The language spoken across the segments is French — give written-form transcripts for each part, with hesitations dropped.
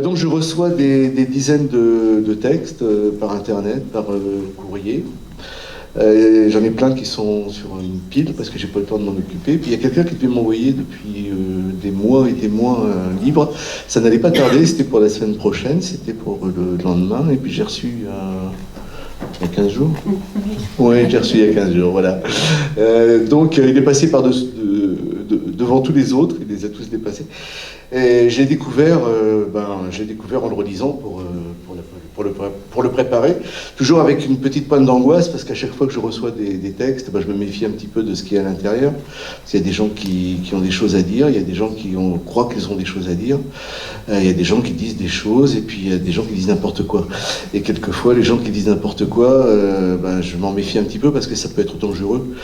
Donc je reçois des dizaines de textes par internet, par courrier. J'en ai plein qui sont sur une pile parce que j'ai pas le temps de m'en occuper. Puis il y a quelqu'un qui devait m'envoyer depuis des mois et des mois un livre. Ça n'allait pas tarder, c'était pour la semaine prochaine, c'était pour le lendemain. Et puis j'ai reçu il y a 15 jours. Oui, j'ai reçu il y a 15 jours, voilà. Donc il est passé devant tous les autres, il les a tous dépassés. Et j'ai découvert en le relisant pour le préparer, toujours avec une petite pointe d'angoisse, parce qu'à chaque fois que je reçois des textes, je me méfie un petit peu de ce qu'il y a à l'intérieur. Parce qu'il y a des gens qui ont des choses à dire, il y a des gens qui croient qu'ils ont des choses à dire, il y a des gens qui disent des choses, et puis il y a des gens qui disent n'importe quoi. Et quelquefois, les gens qui disent n'importe quoi, je m'en méfie un petit peu, parce que ça peut être dangereux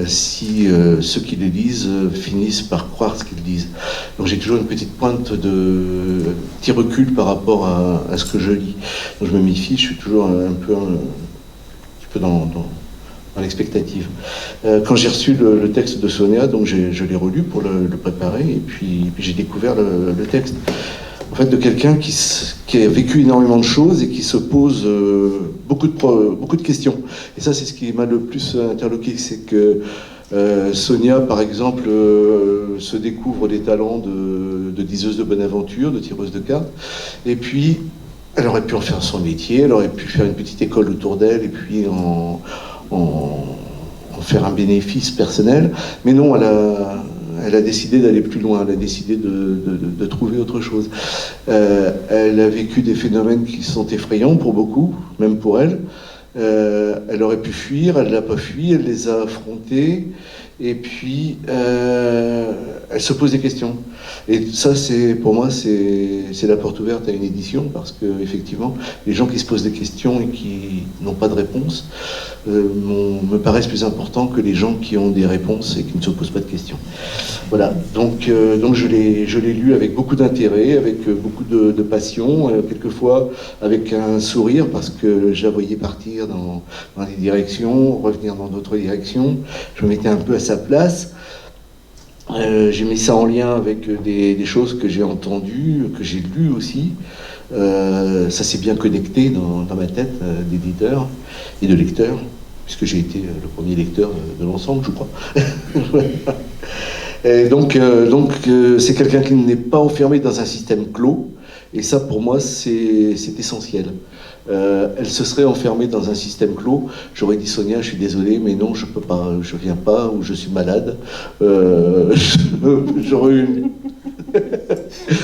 si ceux qui les lisent finissent par croire ce qu'ils disent. Donc j'ai toujours une petite pointe de petit recul par rapport à ce que je lis. Donc je me méfie, je suis toujours un petit peu dans l'expectative. Quand j'ai reçu le texte de Sonia, donc je l'ai relu pour le préparer, et puis j'ai découvert le texte. En fait, de quelqu'un qui a vécu énormément de choses et qui se pose beaucoup de questions. Et ça, c'est ce qui m'a le plus interloqué, c'est que Sonia, par exemple, se découvre des talents de diseuse de bonne aventure, de tireuse de cartes, et puis elle aurait pu en faire son métier, elle aurait pu faire une petite école autour d'elle, et puis en faire un bénéfice personnel, mais non, elle a décidé d'aller plus loin, elle a décidé de trouver autre chose. Elle a vécu des phénomènes qui sont effrayants pour beaucoup, même pour elle. Elle aurait pu fuir, elle ne l'a pas fui, elle les a affrontés, et puis elle se pose des questions. Et ça, pour moi, c'est la porte ouverte à une édition, parce que effectivement, les gens qui se posent des questions et qui n'ont pas de réponse me paraissent plus importants que les gens qui ont des réponses et qui ne se posent pas de questions. Voilà, donc je l'ai lu avec beaucoup d'intérêt, avec beaucoup de passion, quelquefois avec un sourire, parce que je la voyais partir dans des directions, revenir dans d'autres directions. Je me mettais un peu à sa place. J'ai mis ça en lien avec des choses que j'ai entendues, que j'ai lues aussi. Ça s'est bien connecté dans ma tête d'éditeur et de lecteur, puisque j'ai été le premier lecteur de l'ensemble, je crois. Et donc c'est quelqu'un qui n'est pas enfermé dans un système clos, et ça pour moi c'est essentiel. Elle se serait enfermée dans un système clos, j'aurais dit Sonia, je suis désolé, mais non, je peux pas, je viens pas, ou je suis malade. J'aurais eu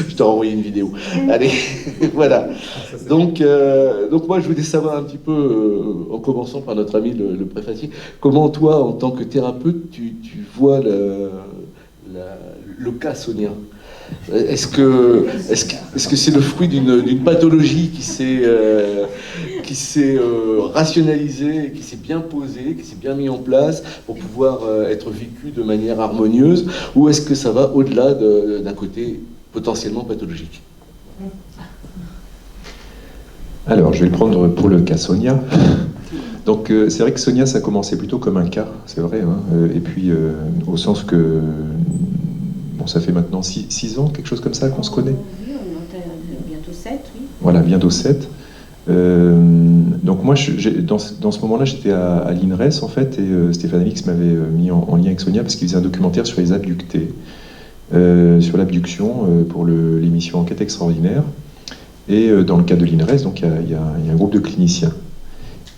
je t'ai envoyé une vidéo. Allez, voilà. Donc moi je voulais savoir un petit peu, en commençant par notre ami le préfacier, comment toi, en tant que thérapeute, tu vois le cas Sonia. Est-ce que c'est le fruit d'une pathologie qui s'est rationalisée, qui s'est bien posée, qui s'est bien mis en place pour pouvoir être vécue de manière harmonieuse, ou est-ce que ça va au-delà d'un côté potentiellement pathologique? Alors, je vais le prendre pour le cas Sonia. Donc, c'est vrai que Sonia, ça a commencé plutôt comme un cas, c'est vrai, hein, et puis au sens que ça fait maintenant 6 ans, quelque chose comme ça, qu'on se connaît. Oui, on a bientôt 7, oui. Voilà, bientôt 7. Donc moi, dans ce moment-là, j'étais à l'INRES, en fait, et Stéphane Alix m'avait mis en lien avec Sonia, parce qu'il faisait un documentaire sur les abductés, sur l'abduction, pour l'émission Enquête extraordinaire. Et dans le cas de l'INRES, donc il y a un groupe de cliniciens.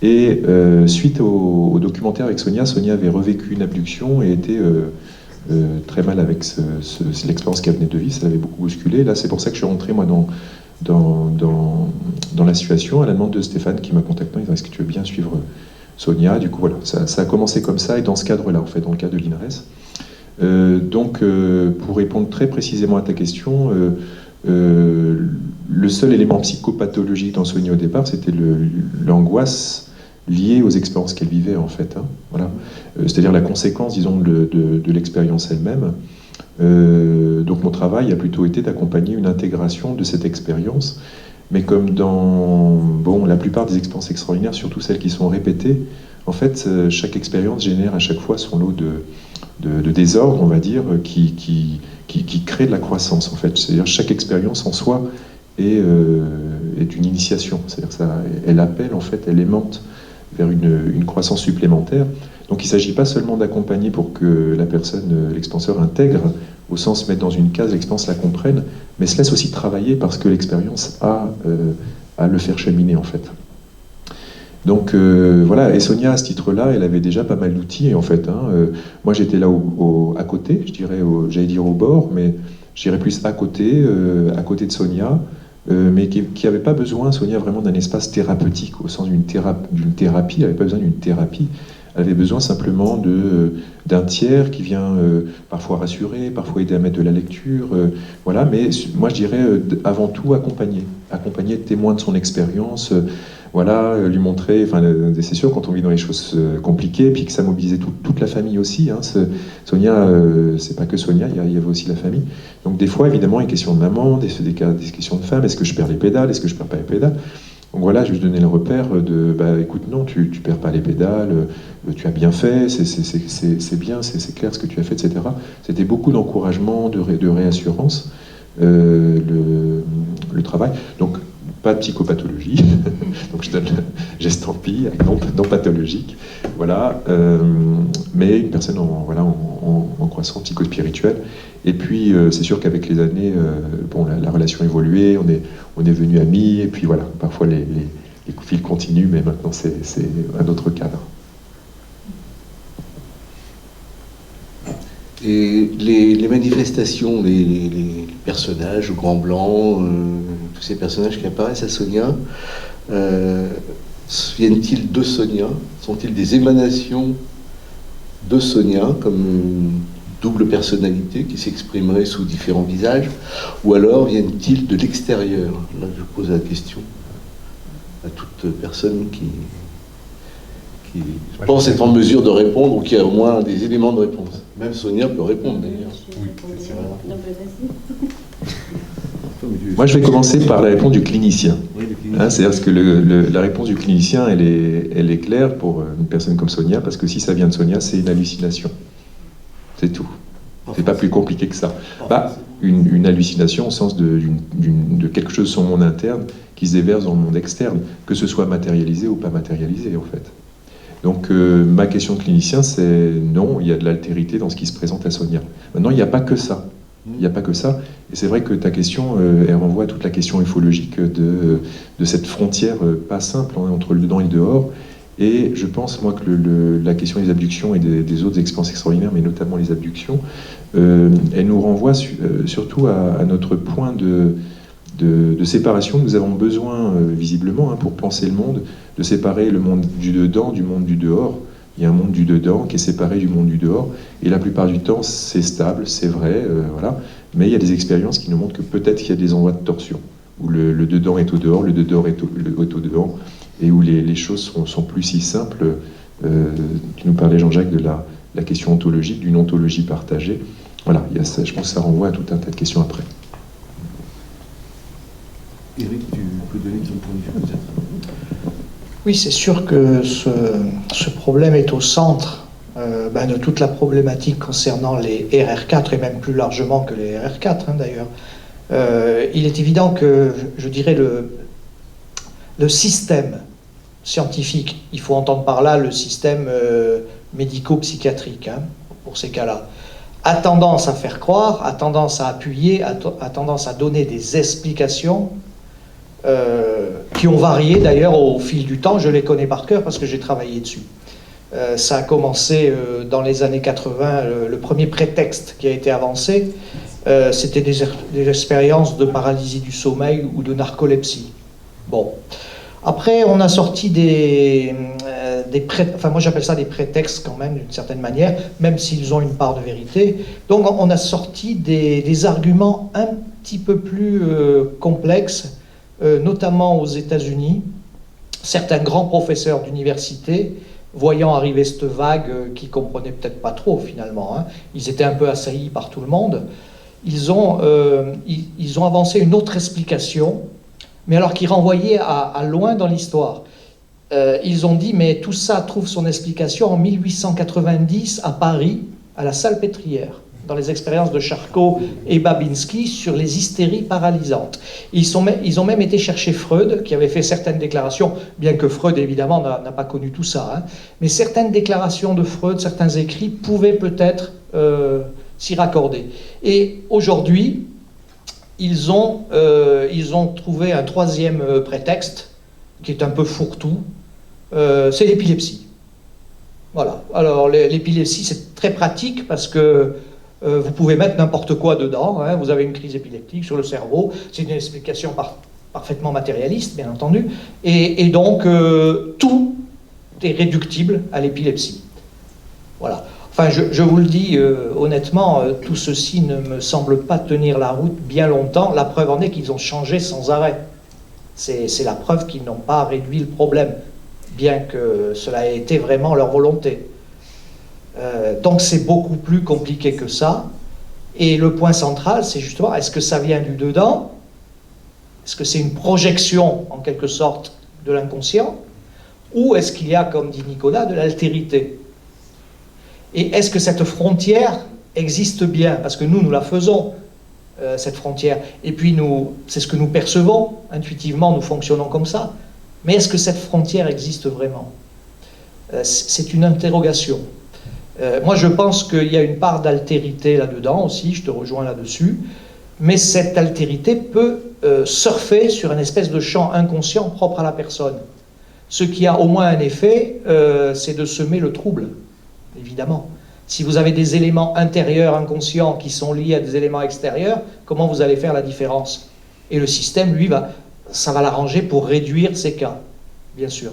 Et suite au documentaire avec Sonia avait revécu une abduction et était... très mal avec l'expérience qu'elle venait de vivre, ça l'avait beaucoup bousculé. Là, c'est pour ça que je suis rentré, moi, dans la situation, à la demande de Stéphane, qui m'a contacté en disant « Est-ce que tu veux bien suivre Sonia ?» Du coup, voilà, ça a commencé comme ça, et dans ce cadre-là, en fait, dans le cadre de l'INRES. Donc, pour répondre très précisément à ta question, le seul élément psychopathologique dans Sonia au départ, c'était l'angoisse liée aux expériences qu'elle vivait, en fait. Hein, voilà. C'est-à-dire la conséquence, disons, de l'expérience elle-même. Donc mon travail a plutôt été d'accompagner une intégration de cette expérience, mais comme dans la plupart des expériences extraordinaires, surtout celles qui sont répétées, en fait, chaque expérience génère à chaque fois son lot de désordre, on va dire, qui qui crée de la croissance, en fait. C'est-à-dire chaque expérience en soi est une initiation. C'est-à-dire ça, elle appelle, en fait, elle aimante vers une croissance supplémentaire. Donc il ne s'agit pas seulement d'accompagner pour que la personne, l'expanseur, intègre, au sens mettre dans une case, l'expérience la comprenne, mais se laisse aussi travailler parce que l'expérience a à le faire cheminer, en fait. Donc voilà, et Sonia, à ce titre-là, elle avait déjà pas mal d'outils, en fait. Moi, j'étais là à côté, je dirais, j'allais dire au bord, mais je dirais plus à côté de Sonia, mais qui n'avait pas besoin, Sonia, vraiment d'un espace thérapeutique, au sens d'une thérapie, elle n'avait pas besoin d'une thérapie, elle avait besoin simplement d'un tiers qui vient parfois rassurer, parfois aider à mettre de la lecture, voilà, mais moi je dirais avant tout accompagner, être témoin de son expérience, voilà, lui montrer, enfin c'est sûr quand on vit dans les choses compliquées, puis que ça mobilisait toute la famille aussi, Sonia, c'est pas que Sonia, il y avait aussi la famille, donc des fois évidemment il y a des questions de maman, des questions de femme, est-ce que je perds les pédales, est-ce que je perds pas les pédales? Donc voilà, je lui donnais le repère de, écoute, non, tu perds pas les pédales, tu as bien fait, c'est bien, c'est clair ce que tu as fait, etc. C'était beaucoup d'encouragement, de réassurance, le travail. Donc, pas de psychopathologie, donc je donne j'estampille, non pathologique, voilà, mais une personne en croissance psychospirituelle. Et puis, c'est sûr qu'avec les années, la relation a évolué, on est devenus amis, et puis voilà, parfois les coups de fil continuent, mais maintenant c'est un autre cadre. Et les manifestations, les personnages, le Grand Blanc, tous ces personnages qui apparaissent à Sonia, viennent-ils de Sonia? Sont-ils des émanations de Sonia, comme une double personnalité qui s'exprimerait sous différents visages? Ou alors viennent-ils de l'extérieur? Là, je pose la question à toute personne qui je pense être en mesure de répondre ou qui a au moins des éléments de réponse. Même Sonia peut répondre d'ailleurs. Oui, c'est vrai. Moi, je vais commencer par la réponse du clinicien. Oui, c'est-à-dire que la réponse du clinicien, elle est claire pour une personne comme Sonia, parce que si ça vient de Sonia, c'est une hallucination. C'est tout. C'est pas plus compliqué que ça. Une hallucination au sens de quelque chose de son monde interne qui se déverse dans le monde externe, que ce soit matérialisé ou pas matérialisé, en fait. Donc ma question de clinicien, c'est non, il y a de l'altérité dans ce qui se présente à Sonia. Maintenant, il n'y a pas que ça. Il n'y a pas que ça. Et c'est vrai que ta question, elle renvoie à toute la question ufologique de cette frontière pas simple entre le dedans et le dehors. Et je pense, moi, que la question des abductions et des autres expériences extraordinaires, mais notamment les abductions, elle nous renvoie surtout à notre point de séparation. Nous avons besoin, visiblement, pour penser le monde, de séparer le monde du dedans du monde du dehors. Il y a un monde du dedans qui est séparé du monde du dehors, et la plupart du temps, c'est stable, c'est vrai, voilà. Mais il y a des expériences qui nous montrent que peut-être qu'il y a des endroits de torsion, où le dedans est au dehors, le dehors est au dedans, et où les choses sont plus si simples. Tu nous parlais, Jean-Jacques, de la question ontologique, d'une ontologie partagée. Voilà, il y a ça, je pense que ça renvoie à tout un tas de questions après. Éric, tu peux donner ton point de vue, peut-être? Oui, c'est sûr que ce problème est au centre de toute la problématique concernant les RR4, et même plus largement que les RR4, d'ailleurs. Il est évident que, je dirais, le système scientifique, il faut entendre par là le système médico-psychiatrique, pour ces cas-là, a tendance à faire croire, a tendance à appuyer, a tendance à donner des explications qui ont varié d'ailleurs au fil du temps. Je les connais par cœur parce que j'ai travaillé dessus. Ça a commencé dans les années 80, le premier prétexte qui a été avancé, c'était des expériences de paralysie du sommeil ou de narcolepsie. Bon. Après, on a sorti moi j'appelle ça des prétextes quand même, d'une certaine manière, même s'ils ont une part de vérité. Donc on a sorti des arguments un petit peu plus complexes, notamment aux États-Unis. Certains grands professeurs d'université, voyant arriver cette vague qui ne comprenaient peut-être pas trop finalement, ils étaient un peu assaillis par tout le monde, ils ont avancé une autre explication, mais alors qui renvoyait à loin dans l'histoire. Ils ont dit, mais tout ça trouve son explication en 1890 à Paris, à la Salpêtrière. dans les expériences de Charcot et Babinski sur les hystéries paralysantes. Ils ont même été chercher Freud, qui avait fait certaines déclarations, bien que Freud, évidemment, n'a pas connu tout ça, hein, mais certaines déclarations de Freud, certains écrits, pouvaient peut-être s'y raccorder. Et aujourd'hui, ils ont trouvé un troisième prétexte, qui est un peu fourre-tout, c'est l'épilepsie. Voilà. Alors, l'épilepsie, c'est très pratique parce que vous pouvez mettre n'importe quoi dedans, hein. Vous avez une crise épileptique sur le cerveau, c'est une explication parfaitement matérialiste, bien entendu, et donc tout est réductible à l'épilepsie. Voilà. Enfin, je vous le dis honnêtement, tout ceci ne me semble pas tenir la route bien longtemps. La preuve en est qu'ils ont changé sans arrêt. C'est la preuve qu'ils n'ont pas réduit le problème, bien que cela ait été vraiment leur volonté. Donc c'est beaucoup plus compliqué que ça. Et le point central, c'est justement, est-ce que ça vient du dedans? Est-ce que c'est une projection, en quelque sorte, de l'inconscient? Ou est-ce qu'il y a, comme dit Nicolas, de l'altérité? Et est-ce que cette frontière existe bien? Parce que nous la faisons, cette frontière. Et puis, c'est ce que nous percevons. Intuitivement, nous fonctionnons comme ça. Mais est-ce que cette frontière existe vraiment? C'est une interrogation. Moi, je pense qu'il y a une part d'altérité là-dedans aussi, je te rejoins là-dessus, mais cette altérité peut surfer sur une espèce de champ inconscient propre à la personne. Ce qui a au moins un effet, c'est de semer le trouble, évidemment. Si vous avez des éléments intérieurs inconscients qui sont liés à des éléments extérieurs, comment vous allez faire la différence? Et le système, lui, ça va l'arranger pour réduire ces cas, bien sûr.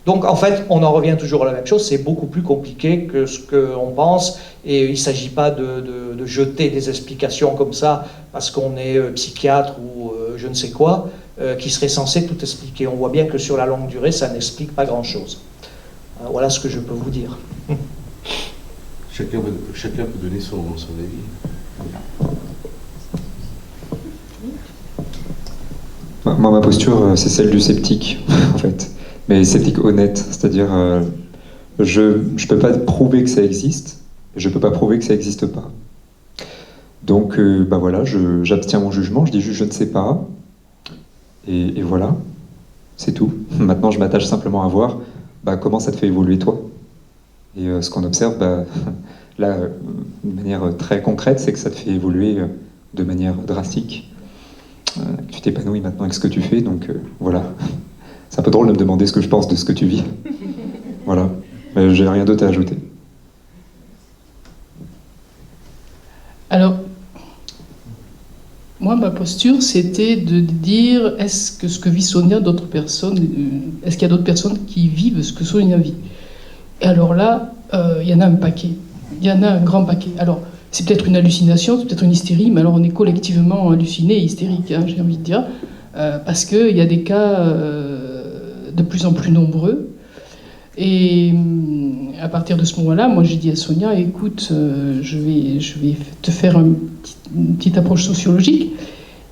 Donc, en fait, on en revient toujours à la même chose, c'est beaucoup plus compliqué que ce qu'on pense, et il ne s'agit pas de jeter des explications comme ça, parce qu'on est psychiatre ou je ne sais quoi, qui serait censé tout expliquer. On voit bien que sur la longue durée, ça n'explique pas grand-chose. Voilà ce que je peux vous dire. Chacun peut donner son avis. Moi, ma posture, c'est celle du sceptique, en fait. Mais sceptique honnête, c'est-à-dire je ne peux pas prouver que ça existe, et je ne peux pas prouver que ça n'existe pas. Donc voilà, j'abstiens mon jugement, je dis juste je ne sais pas, et voilà, c'est tout. Maintenant je m'attache simplement à voir comment ça te fait évoluer toi. Et ce qu'on observe, là, de manière très concrète, c'est que ça te fait évoluer de manière drastique. Tu t'épanouis maintenant avec ce que tu fais, donc voilà. C'est un peu drôle de me demander ce que je pense de ce que tu vis. Voilà. Mais j'ai rien d'autre à ajouter. Alors, moi, ma posture, c'était de dire, est-ce que ce que vit Sonia, d'autres personnes, est-ce qu'il y a d'autres personnes qui vivent ce que Sonia vit? Et alors là, il y en a un paquet. Il y en a un grand paquet. Alors, c'est peut-être une hallucination, c'est peut-être une hystérie, mais alors on est collectivement hallucinés et hystériques, hein, j'ai envie de dire, parce qu'il y a des cas de plus en plus nombreux. Et à partir de ce moment-là, moi j'ai dit à Sonia, écoute, je vais te faire une petite approche sociologique,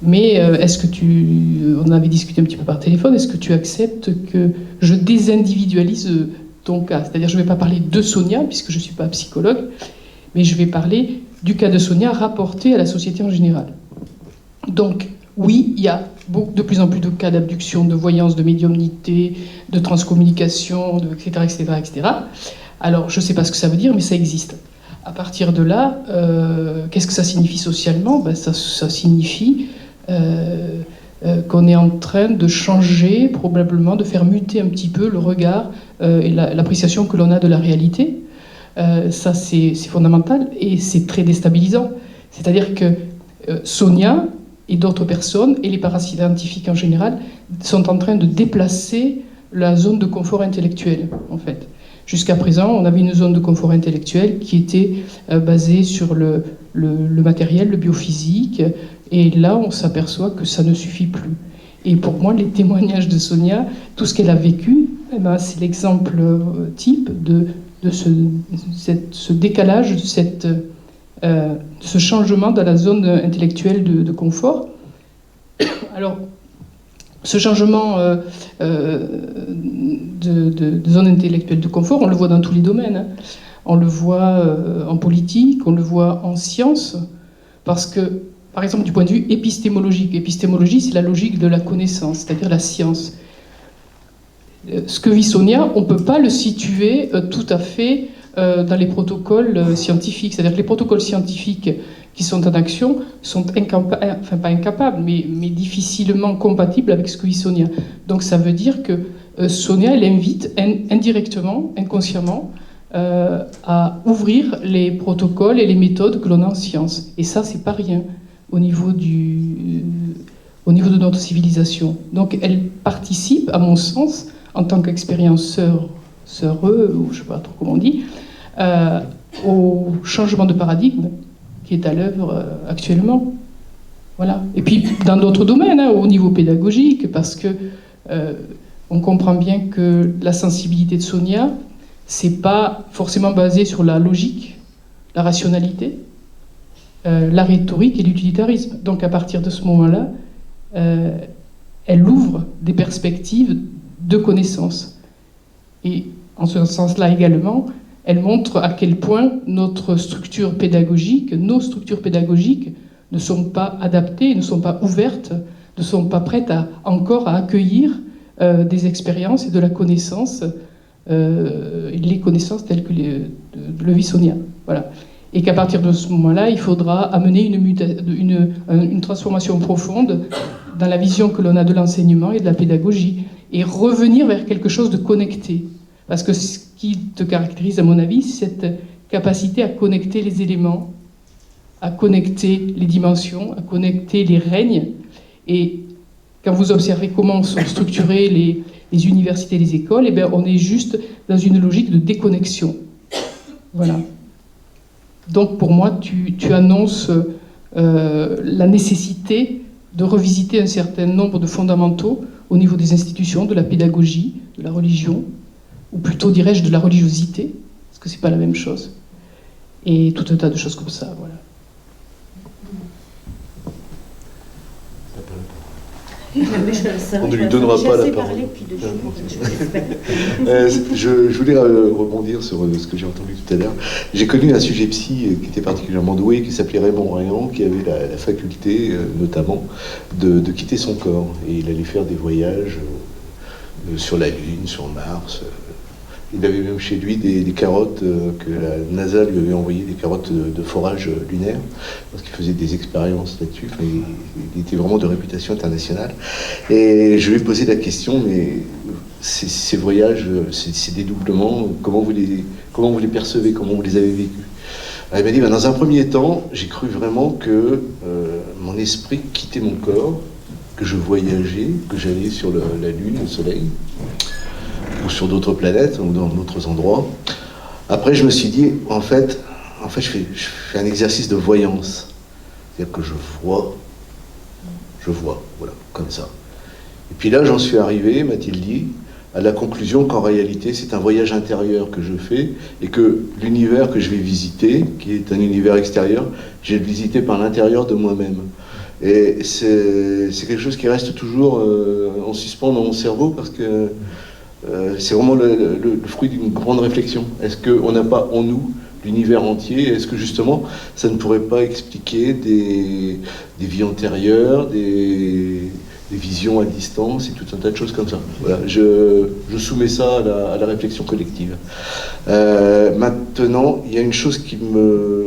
mais est-ce que on avait discuté un petit peu par téléphone, est-ce que tu acceptes que je désindividualise ton cas? C'est-à-dire je ne vais pas parler de Sonia, puisque je ne suis pas psychologue, mais je vais parler du cas de Sonia rapporté à la société en général. Donc, oui, il y a de plus en plus de cas d'abduction, de voyance, de médiumnité, de transcommunication, etc., etc. Alors, je ne sais pas ce que ça veut dire, mais ça existe. À partir de là, qu'est-ce que ça signifie socialement? Ça signifie qu'on est en train de changer, probablement, de faire muter un petit peu le regard et l'appréciation que l'on a de la réalité. Ça, c'est fondamental et c'est très déstabilisant. C'est-à-dire que Sonia et d'autres personnes, et les parascientifiques en général, sont en train de déplacer la zone de confort intellectuel, en fait. Jusqu'à présent, on avait une zone de confort intellectuel qui était basée sur le matériel, le biophysique, et là, on s'aperçoit que ça ne suffit plus. Et pour moi, les témoignages de Sonia, tout ce qu'elle a vécu, c'est l'exemple type de ce décalage, de ce changement dans la zone intellectuelle de confort. Alors, ce changement de zone intellectuelle de confort, on le voit dans tous les domaines. on le voit en politique, on le voit en sciences, parce que, par exemple, du point de vue épistémologique, épistémologie, c'est la logique de la connaissance, c'est-à-dire la science. Ce que vit Sonia, on ne peut pas le situer tout à fait dans les protocoles scientifiques. C'est-à-dire que les protocoles scientifiques qui sont en action sont pas incapables, mais difficilement compatibles avec ce que vit Sonia. Donc ça veut dire que Sonia, elle invite indirectement, inconsciemment, à ouvrir les protocoles et les méthodes que l'on a en science. Et ça, c'est pas rien au niveau de notre civilisation. Donc elle participe, à mon sens, en tant qu'expérienceur, ou je ne sais pas trop comment on dit, au changement de paradigme qui est à l'œuvre actuellement. Voilà. Et puis dans d'autres domaines, au niveau pédagogique, parce que on comprend bien que la sensibilité de Sonia, c'est pas forcément basé sur la logique, la rationalité, la rhétorique et l'utilitarisme. Donc à partir de ce moment-là, elle ouvre des perspectives de connaissances. Et en ce sens-là également, elle montre à quel point notre structure pédagogique, nos structures pédagogiques ne sont pas adaptées, ne sont pas ouvertes, ne sont pas prêtes encore à accueillir des expériences et de la connaissance, les connaissances telles que le vit Sonia. Voilà. Et qu'à partir de ce moment-là, il faudra amener une transformation profonde dans la vision que l'on a de l'enseignement et de la pédagogie, et revenir vers quelque chose de connecté. Parce que ce qui te caractérise, à mon avis, c'est cette capacité à connecter les éléments, à connecter les dimensions, à connecter les règnes. Et quand vous observez comment sont structurées les universités et les écoles, eh bien, on est juste dans une logique de déconnexion. Voilà. Donc pour moi, tu annonces la nécessité de revisiter un certain nombre de fondamentaux au niveau des institutions, de la pédagogie, de la religion, ou plutôt, dirais-je, de la religiosité, parce que c'est pas la même chose, et tout un tas de choses comme ça, voilà. On ne lui donnera pas la parole. Je voulais rebondir sur ce que j'ai entendu tout à l'heure. J'ai connu un sujet psy qui était particulièrement doué, qui s'appelait Raymond Rayan, qui avait la faculté, notamment, de quitter son corps. Et il allait faire des voyages sur la Lune, sur Mars. Il avait même chez lui des carottes que la NASA lui avait envoyées, des carottes de forage lunaire, parce qu'il faisait des expériences là-dessus. Enfin, il était vraiment de réputation internationale. Et je lui ai posé la question, mais ces voyages, ces dédoublements, comment vous les percevez, comment vous les avez vécus? Alors, il m'a dit, dans un premier temps, j'ai cru vraiment que mon esprit quittait mon corps, que je voyageais, que j'allais sur la Lune, le Soleil, ou sur d'autres planètes, ou dans d'autres endroits. Après, je me suis dit, en fait je fais un exercice de voyance. C'est-à-dire que je vois, voilà, comme ça. Et puis là, j'en suis arrivé, m'a-t-il dit, à la conclusion qu'en réalité, c'est un voyage intérieur que je fais, et que l'univers que je vais visiter, qui est un univers extérieur, je vais le visiter par l'intérieur de moi-même. Et c'est quelque chose qui reste toujours en suspens dans mon cerveau, parce que c'est vraiment le fruit d'une grande réflexion. Est-ce qu'on n'a pas en nous l'univers entier? Est-ce que justement, ça ne pourrait pas expliquer des vies antérieures, des visions à distance et tout un tas de choses comme ça? Voilà, je soumets ça à la réflexion collective. Maintenant, il y a une chose qui me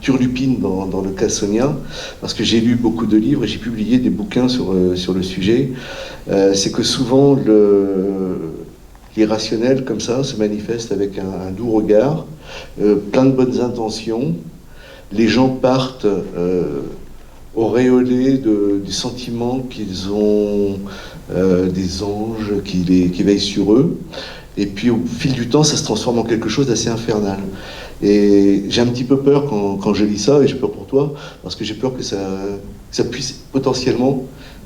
turlupine dans le cas Sonia, parce que j'ai lu beaucoup de livres et j'ai publié des bouquins sur le sujet, c'est que souvent l'irrationnel comme ça se manifeste avec un doux regard, plein de bonnes intentions. Les gens partent auréolés du sentiment qu'ils ont des anges qui veillent sur eux. Et puis au fil du temps, ça se transforme en quelque chose d'assez infernal. Et j'ai un petit peu peur quand je lis ça, et j'ai peur pour toi, parce que j'ai peur que ça puisse potentiellement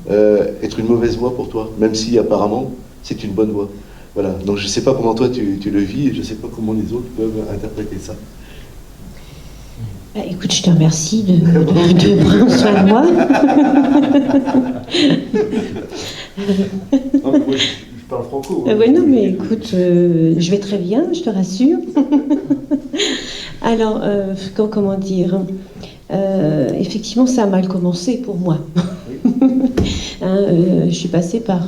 être une mauvaise voie pour toi, même si apparemment c'est une bonne voie. Voilà, donc je ne sais pas comment toi tu le vis, et je ne sais pas comment les autres peuvent interpréter ça. Écoute, je te remercie de prendre soin de moi. Non, mais moi, je parle franco. Oui, non, mais écoute, je vais très bien, je te rassure. Alors, comment dire effectivement, ça a mal commencé pour moi. Hein, je suis passée par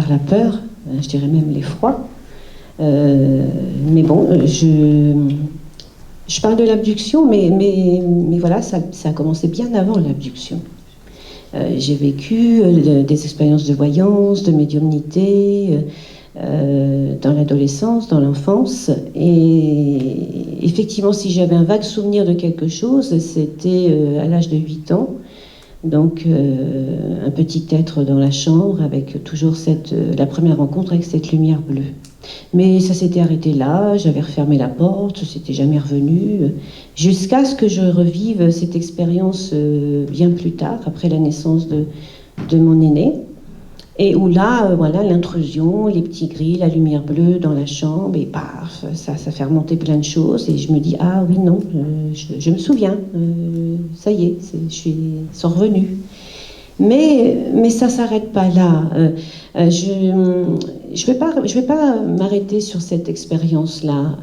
la peur, je dirais même l'effroi. Mais bon, je parle de l'abduction, mais voilà, ça a commencé bien avant l'abduction. J'ai vécu des expériences de voyance, de médiumnité, dans l'adolescence, dans l'enfance. Et effectivement, si j'avais un vague souvenir de quelque chose, c'était à l'âge de 8 ans. Donc, un petit être dans la chambre avec toujours la première rencontre avec cette lumière bleue. Mais ça s'était arrêté là, j'avais refermé la porte, c'était jamais revenu, jusqu'à ce que je revive cette expérience bien plus tard, après la naissance de mon aîné, et où là, voilà, l'intrusion, les petits gris, la lumière bleue dans la chambre, et paf, ça fait remonter plein de choses, et je me dis, ah oui, non, je me souviens, ça y est, ils sont revenus. Mais ça s'arrête pas là. Je vais pas m'arrêter sur cette expérience-là,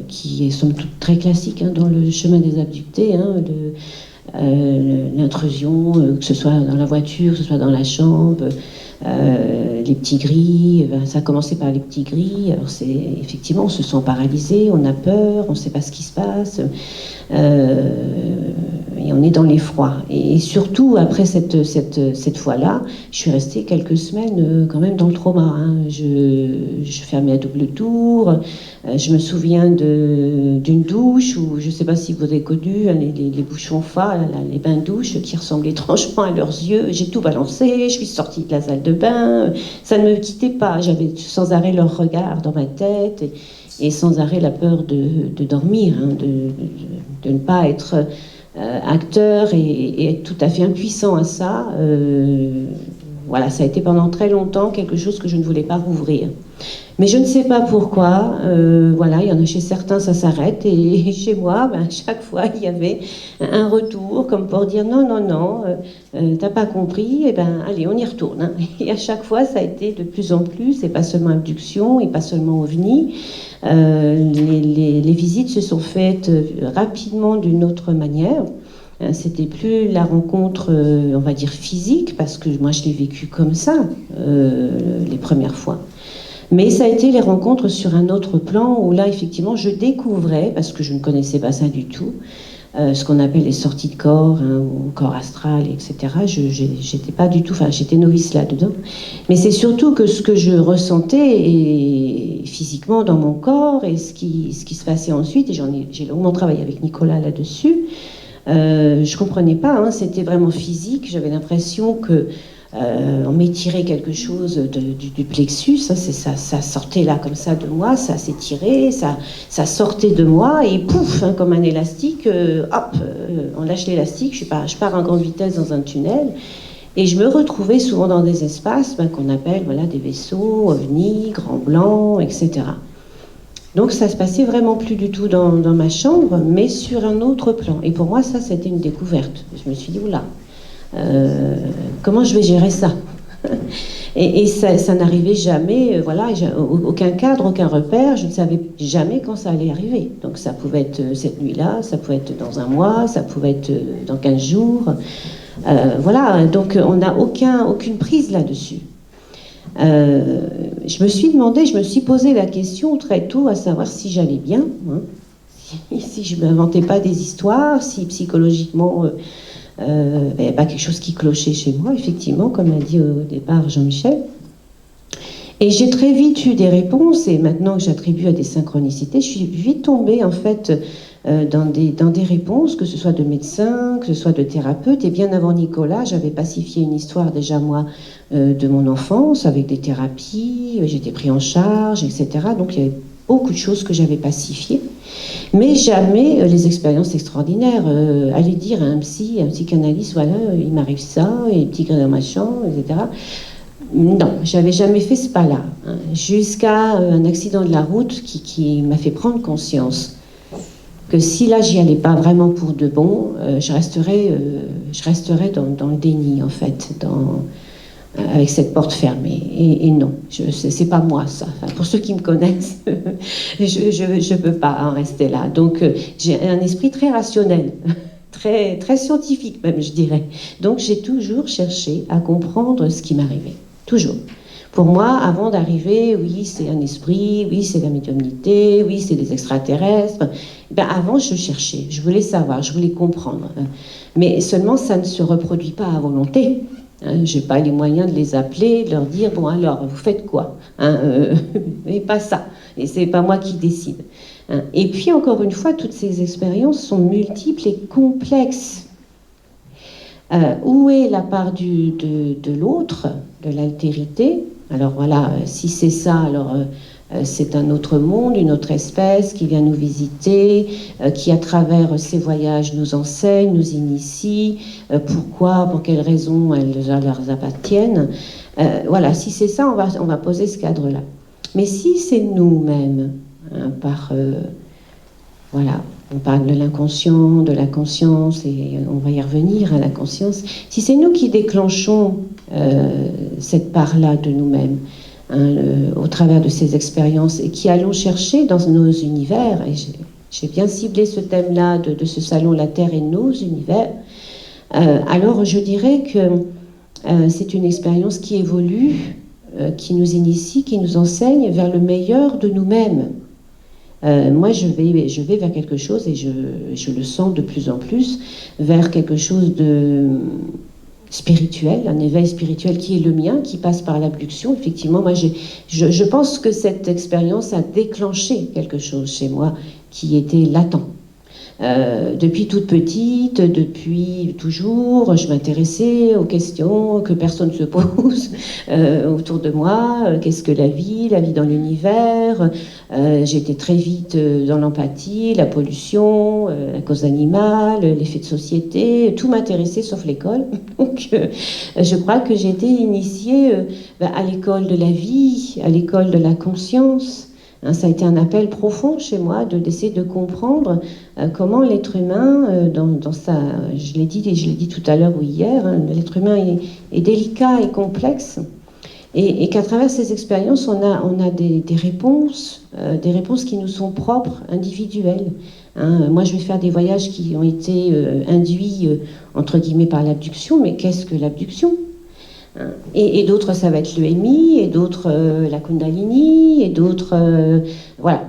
qui est somme toute très classique dans le chemin des abductés, l'intrusion, que ce soit dans la voiture, que ce soit dans la chambre, les petits gris. Ça a commencé par les petits gris. Alors effectivement, on se sent paralysé, on a peur, on ne sait pas ce qui se passe. Et on est dans l'effroi. Et surtout, après cette fois-là, je suis restée quelques semaines quand même dans le trauma. Je fermais à double tour. Je me souviens d'une douche où, je ne sais pas si vous avez connu, les bouchons fa, les bains-douches qui ressemblent étrangement à leurs yeux. J'ai tout balancé, je suis sortie de la salle de bain. Ça ne me quittait pas. J'avais sans arrêt leur regard dans ma tête et sans arrêt la peur de dormir, de ne pas être acteur et être tout à fait impuissant à ça. Voilà, ça a été pendant très longtemps quelque chose que je ne voulais pas rouvrir. Mais je ne sais pas pourquoi. Voilà, il y en a chez certains, ça s'arrête. Et chez moi, chaque fois, il y avait un retour, comme pour dire non, t'as pas compris, et allez, on y retourne. Et à chaque fois, ça a été de plus en plus, et pas seulement abduction, et pas seulement ovni. Les visites se sont faites rapidement d'une autre manière. C'était plus la rencontre, on va dire, physique, parce que moi, je l'ai vécu comme ça, les premières fois. Mais ça a été les rencontres sur un autre plan, où là, effectivement, je découvrais, parce que je ne connaissais pas ça du tout, ce qu'on appelle les sorties de corps, ou corps astral, etc. J'étais pas du tout, j'étais novice là-dedans. Mais c'est surtout que ce que je ressentais et physiquement dans mon corps, et ce qui se passait ensuite, et j'ai longuement travaillé avec Nicolas là-dessus, je comprenais pas, c'était vraiment physique. J'avais l'impression que on m'étirait quelque chose du plexus, ça sortait là comme ça de moi, ça s'étirait, ça sortait de moi et pouf, comme un élastique, on lâche l'élastique, je pars en grande vitesse dans un tunnel et je me retrouvais souvent dans des espaces qu'on appelle des vaisseaux, ovnis, grands blancs, etc. Donc ça se passait vraiment plus du tout dans ma chambre, mais sur un autre plan. Et pour moi, ça, c'était une découverte. Je me suis dit, oula, comment je vais gérer ça? Et ça n'arrivait jamais, aucun cadre, aucun repère, je ne savais jamais quand ça allait arriver. Donc ça pouvait être cette nuit-là, ça pouvait être dans un mois, ça pouvait être dans 15 jours. Donc on n'a aucune prise là-dessus. Je me suis posé la question très tôt à savoir si j'allais bien, si je ne m'inventais pas des histoires, si psychologiquement il n'y avait pas quelque chose qui clochait chez moi, effectivement, comme a dit au départ Jean-Michel. Et j'ai très vite eu des réponses, et maintenant que j'attribue à des synchronicités, je suis vite tombée en fait dans des réponses, que ce soit de médecins, que ce soit de thérapeutes. Et bien avant Nicolas, j'avais pacifié une histoire déjà moi de mon enfance avec des thérapies, j'étais pris en charge, etc. Donc il y avait beaucoup de choses que j'avais pacifiées, mais jamais les expériences extraordinaires. Aller dire à un psychanalyste, voilà, il m'arrive ça, et petit gars dans ma chambre, etc. Non, j'avais jamais fait ce pas-là, jusqu'à un accident de la route qui m'a fait prendre conscience que si là j'y allais pas vraiment pour de bon, je resterais dans le déni en fait, avec cette porte fermée. Et non, c'est pas moi ça. Enfin, pour ceux qui me connaissent, je peux pas en rester là. Donc j'ai un esprit très rationnel, très, très scientifique même, je dirais. Donc j'ai toujours cherché à comprendre ce qui m'arrivait. Toujours. Pour moi, avant d'arriver, oui, c'est un esprit, oui, c'est la médiumnité, oui, c'est des extraterrestres. Ben, avant, je cherchais, je voulais savoir, je voulais comprendre. Mais seulement, ça ne se reproduit pas à volonté. Je n'ai pas les moyens de les appeler, de leur dire, bon alors, vous faites quoi mais pas ça. Et c'est pas moi qui décide. Et puis, encore une fois, toutes ces expériences sont multiples et complexes. Où est la part de l'autre, de l'altérité? Alors voilà, si c'est ça, alors c'est un autre monde, une autre espèce qui vient nous visiter, qui à travers ses voyages nous enseigne, nous initie, pourquoi, pour quelles raisons elles leur appartiennent. Voilà, si c'est ça, on va poser ce cadre-là. Mais si c'est nous-mêmes, voilà, on parle de l'inconscient, de la conscience, et on va y revenir à la conscience. Si c'est nous qui déclenchons cette part-là de nous-mêmes, au travers de ces expériences, et qui allons chercher dans nos univers, et j'ai bien ciblé ce thème-là de ce salon, la Terre et nos univers, alors je dirais que c'est une expérience qui évolue, qui nous initie, qui nous enseigne vers le meilleur de nous-mêmes. Moi, je vais vers quelque chose, et je le sens de plus en plus, vers quelque chose de spirituel, un éveil spirituel qui est le mien, qui passe par l'abduction. Effectivement, moi, je pense que cette expérience a déclenché quelque chose chez moi qui était latent. Depuis toute petite, depuis toujours, je m'intéressais aux questions que personne ne se pose autour de moi. Qu'est-ce que la vie dans l'univers? J'étais très vite dans l'empathie, la pollution, la cause animale, l'effet de société. Tout m'intéressait sauf l'école. Donc, je crois que j'ai été initiée à l'école de la vie, à l'école de la conscience. Ça a été un appel profond chez moi d'essayer de comprendre comment l'être humain, dans sa, je l'ai dit tout à l'heure ou hier, l'être humain est délicat et complexe, et qu'à travers ces expériences, on a des réponses qui nous sont propres, individuelles. Moi, je vais faire des voyages qui ont été induits, entre guillemets, par l'abduction, mais qu'est-ce que l'abduction ? Et d'autres, ça va être l'EMI, et d'autres, la Kundalini, et d'autres, voilà.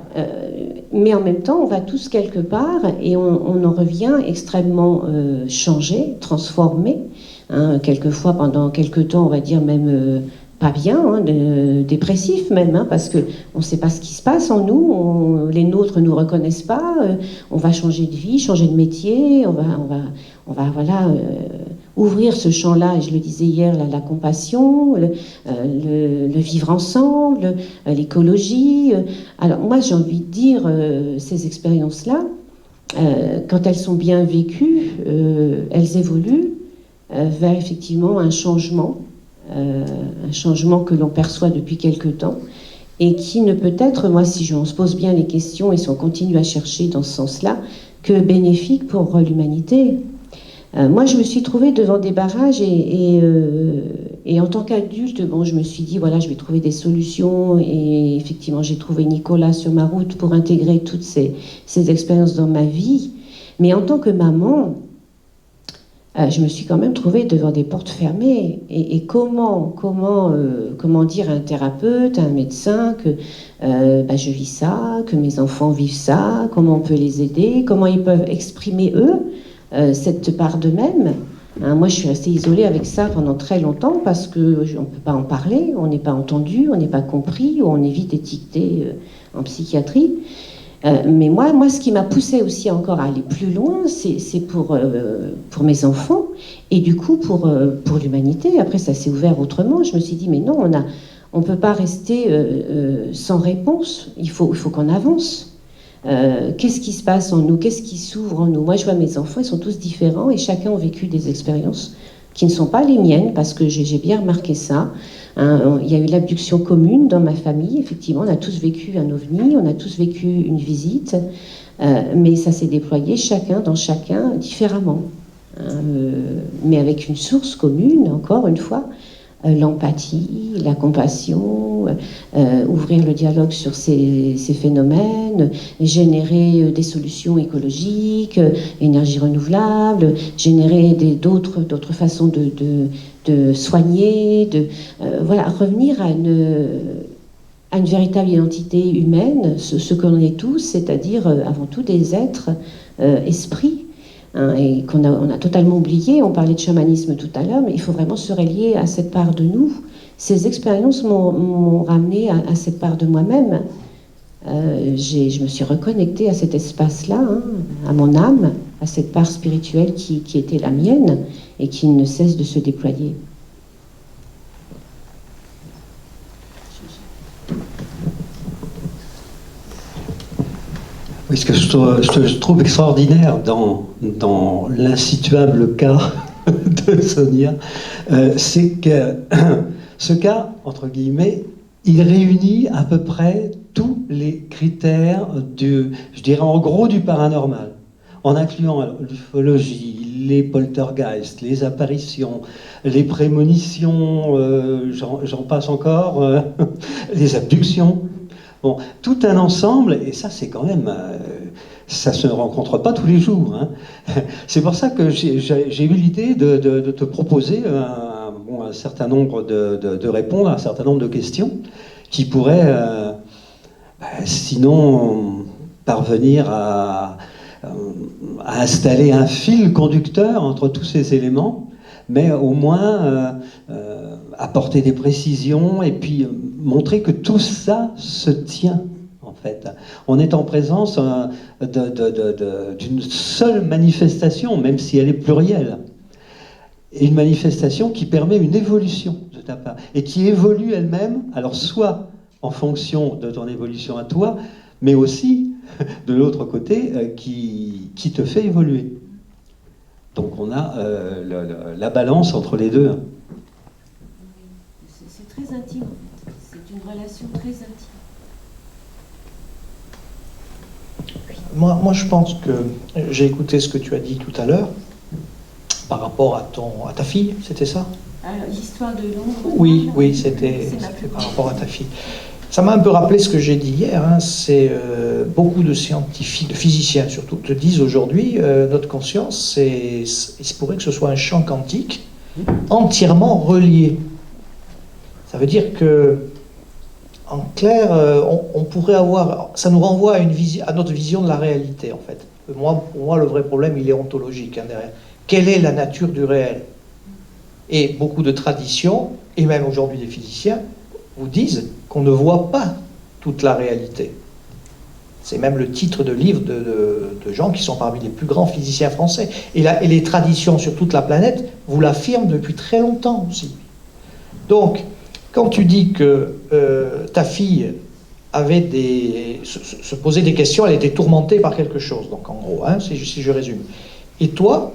Mais en même temps, on va tous quelque part, et on en revient extrêmement changé, transformé. Quelquefois, pendant quelques temps, on va dire même pas bien, dépressif même, parce qu'on ne sait pas ce qui se passe en nous, les nôtres ne nous reconnaissent pas, on va changer de vie, changer de métier, on va voilà, ouvrir ce champ-là, et je le disais hier, la compassion, le vivre ensemble, l'écologie. Alors moi, j'ai envie de dire, ces expériences-là, quand elles sont bien vécues, elles évoluent vers effectivement un changement que l'on perçoit depuis quelque temps, et qui ne peut être, moi, si on se pose bien les questions et si on continue à chercher dans ce sens-là, que bénéfique pour l'humanité. Moi, je me suis trouvée devant des barrages, et en tant qu'adulte, bon, je me suis dit, voilà, je vais trouver des solutions, et effectivement, j'ai trouvé Nicolas sur ma route pour intégrer toutes ces expériences dans ma vie. Mais en tant que maman, je me suis quand même trouvée devant des portes fermées. Et comment dire à un thérapeute, à un médecin que je vis ça, que mes enfants vivent ça, comment on peut les aider, comment ils peuvent exprimer eux cette part d'eux-mêmes. Moi, je suis restée isolée avec ça pendant très longtemps parce qu'on ne peut pas en parler, on n'est pas entendu, on n'est pas compris, ou on est vite étiqueté en psychiatrie. Mais moi, ce qui m'a poussée aussi encore à aller plus loin, c'est pour mes enfants, et du coup pour l'humanité. Après, ça s'est ouvert autrement. Je me suis dit, mais non, on ne peut pas rester sans réponse. Il faut qu'on avance. Qu'est-ce qui se passe en nous? Qu'est-ce qui s'ouvre en nous? Moi, je vois mes enfants, ils sont tous différents, et chacun a vécu des expériences qui ne sont pas les miennes, parce que j'ai bien remarqué ça. Il y a eu l'abduction commune dans ma famille, effectivement, on a tous vécu un ovni, on a tous vécu une visite, mais ça s'est déployé dans chacun différemment, mais avec une source commune, encore une fois, l'empathie, la compassion, ouvrir le dialogue sur ces phénomènes, générer des solutions écologiques, énergie renouvelable, générer d'autres façons de soigner, voilà, revenir à une véritable identité humaine, ce qu'on est tous, c'est-à-dire avant tout des êtres esprits, hein, et on a totalement oublié. On parlait de chamanisme tout à l'heure, mais il faut vraiment se relier à cette part de nous. Ces expériences m'ont ramené à cette part de moi-même. Je me suis reconnectée à cet espace-là, hein, à mon âme, à cette part spirituelle qui était la mienne et qui ne cesse de se déployer. Oui, ce que je trouve extraordinaire dans l'insituable cas de Sonia, c'est que ce cas, entre guillemets, il réunit à peu près tous les critères je dirais en gros, du paranormal, en incluant l'ufologie, les poltergeists, les apparitions, les prémonitions, j'en passe encore, les abductions. Bon, tout un ensemble, et ça c'est quand même, ça se rencontre pas tous les jours, hein. C'est pour ça que j'ai eu l'idée de te proposer un certain nombre de répondre à un certain nombre de questions qui pourraient, sinon, parvenir à installer un fil conducteur entre tous ces éléments, mais au moins apporter des précisions et puis montrer que tout ça se tient, en fait. On est en présence d'une seule manifestation, même si elle est plurielle. Et une manifestation qui permet une évolution de ta part, et qui évolue elle-même, alors soit en fonction de ton évolution à toi, mais aussi, de l'autre côté, qui te fait évoluer. Donc on a la balance entre les deux. C'est très intime, en fait. C'est une relation très intime. Moi, je pense que j'ai écouté ce que tu as dit tout à l'heure par rapport à ta fille, c'était ça? L'histoire de Londres. Oui, c'était par rapport à ta fille. Ça m'a un peu rappelé ce que j'ai dit hier. Hein. C'est beaucoup de scientifiques, de physiciens surtout, te disent aujourd'hui notre conscience, il se pourrait que ce soit un champ quantique entièrement relié. Ça veut dire que, en clair, on pourrait avoir, ça nous renvoie à notre vision de la réalité, en fait. Pour moi, le vrai problème, il est ontologique, hein, derrière. Quelle est la nature du réel? Et beaucoup de traditions, et même aujourd'hui des physiciens, vous disent qu'on ne voit pas toute la réalité. C'est même le titre de livre de gens qui sont parmi les plus grands physiciens français. Et les traditions sur toute la planète vous l'affirment depuis très longtemps aussi. Donc, quand tu dis que ta fille se posait des questions, elle était tourmentée par quelque chose, donc en gros, hein, si je résume. Et toi,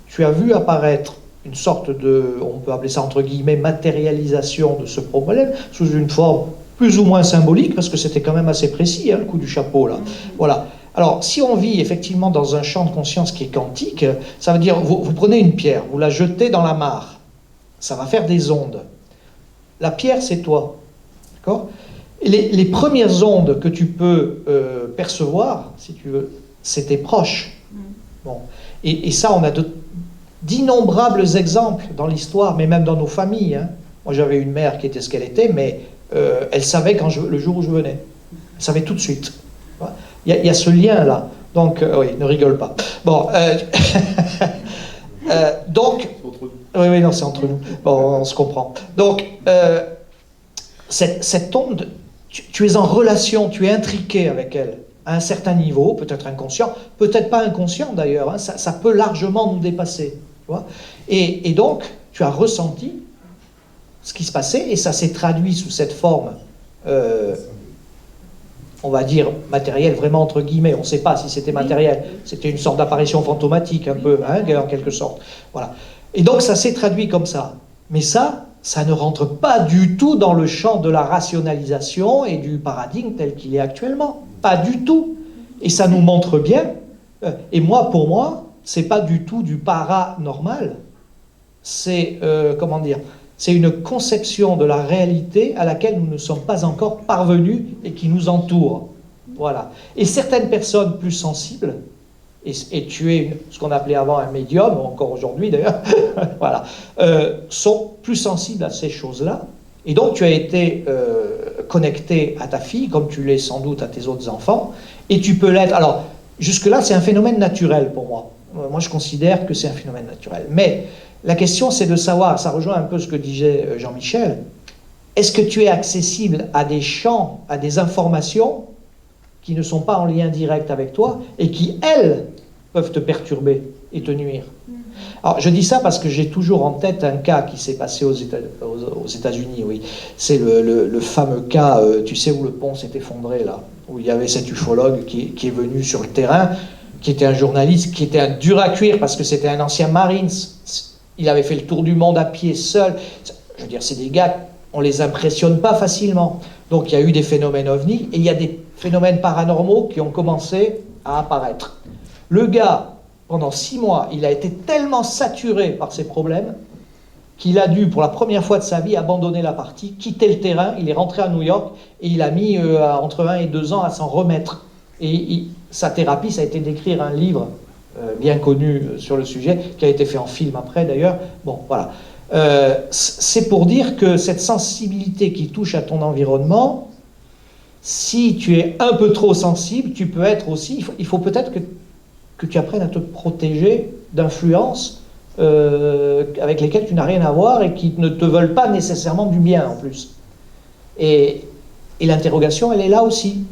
tu as vu apparaître une sorte on peut appeler ça entre guillemets, matérialisation de ce problème, sous une forme plus ou moins symbolique, parce que c'était quand même assez précis, hein, le coup du chapeau, là. Voilà. Alors, si on vit effectivement dans un champ de conscience qui est quantique, ça veut dire, vous prenez une pierre, vous la jetez dans la mare, ça va faire des ondes. La pierre, c'est toi. D'accord ? Les premières ondes que tu peux percevoir, si tu veux, c'est tes proches. Bon. Et ça, on a d'innombrables exemples dans l'histoire, mais même dans nos familles. Hein. Moi, j'avais une mère qui était ce qu'elle était, mais elle savait le jour où je venais. Elle savait tout de suite. Il y a ce lien-là. Donc, oui, ne rigole pas. Bon, donc... Oui, non, c'est entre nous. Bon, on se comprend. Donc, cette onde, tu es en relation, tu es intriqué avec elle, à un certain niveau, peut-être inconscient, peut-être pas inconscient d'ailleurs, hein, ça peut largement nous dépasser. Tu vois, et donc, tu as ressenti ce qui se passait, et ça s'est traduit sous cette forme, on va dire, matérielle, vraiment entre guillemets, on ne sait pas si c'était matériel, c'était une sorte d'apparition fantomatique, un peu, hein, en quelque sorte. Voilà. Et donc, ça s'est traduit comme ça. Mais ça ne rentre pas du tout dans le champ de la rationalisation et du paradigme tel qu'il est actuellement. Pas du tout. Et ça nous montre bien, et pour moi, c'est pas du tout du paranormal. C'est, comment dire, C'est une conception de la réalité à laquelle nous ne sommes pas encore parvenus et qui nous entoure. Voilà. Et certaines personnes plus sensibles, et tu es ce qu'on appelait avant un médium, encore aujourd'hui d'ailleurs, voilà, sont plus sensibles à ces choses-là. Et donc tu as été connecté à ta fille, comme tu l'es sans doute à tes autres enfants, et tu peux l'être. Alors, jusque-là, c'est un phénomène naturel pour moi. Moi, je considère que c'est un phénomène naturel. Mais la question, c'est de savoir, ça rejoint un peu ce que disait Jean-Michel, est-ce que tu es accessible à des champs, à des informations qui ne sont pas en lien direct avec toi et qui, elles, peuvent te perturber et te nuire. Alors, je dis ça parce que j'ai toujours en tête un cas qui s'est passé aux États-Unis, oui. C'est le fameux cas, tu sais, où le pont s'est effondré, là, où il y avait cet ufologue qui est venu sur le terrain, qui était un journaliste, qui était un dur à cuire parce que c'était un ancien Marines. Il avait fait le tour du monde à pied seul. Je veux dire, c'est des gars, on les impressionne pas facilement. Donc, il y a eu des phénomènes ovnis et il y a des phénomènes paranormaux qui ont commencé à apparaître. Le gars, pendant 6 mois, il a été tellement saturé par ses problèmes qu'il a dû, pour la première fois de sa vie, abandonner la partie, quitter le terrain. Il est rentré à New York et il a mis entre 1 et 2 ans à s'en remettre. Et sa thérapie, ça a été d'écrire un livre bien connu sur le sujet, qui a été fait en film après d'ailleurs. Bon, voilà. C'est pour dire que cette sensibilité qui touche à ton environnement, si tu es un peu trop sensible, tu peux être aussi... Il faut peut-être que tu apprennes à te protéger d'influences avec lesquelles tu n'as rien à voir et qui ne te veulent pas nécessairement du bien en plus. Et l'interrogation, elle est là aussi.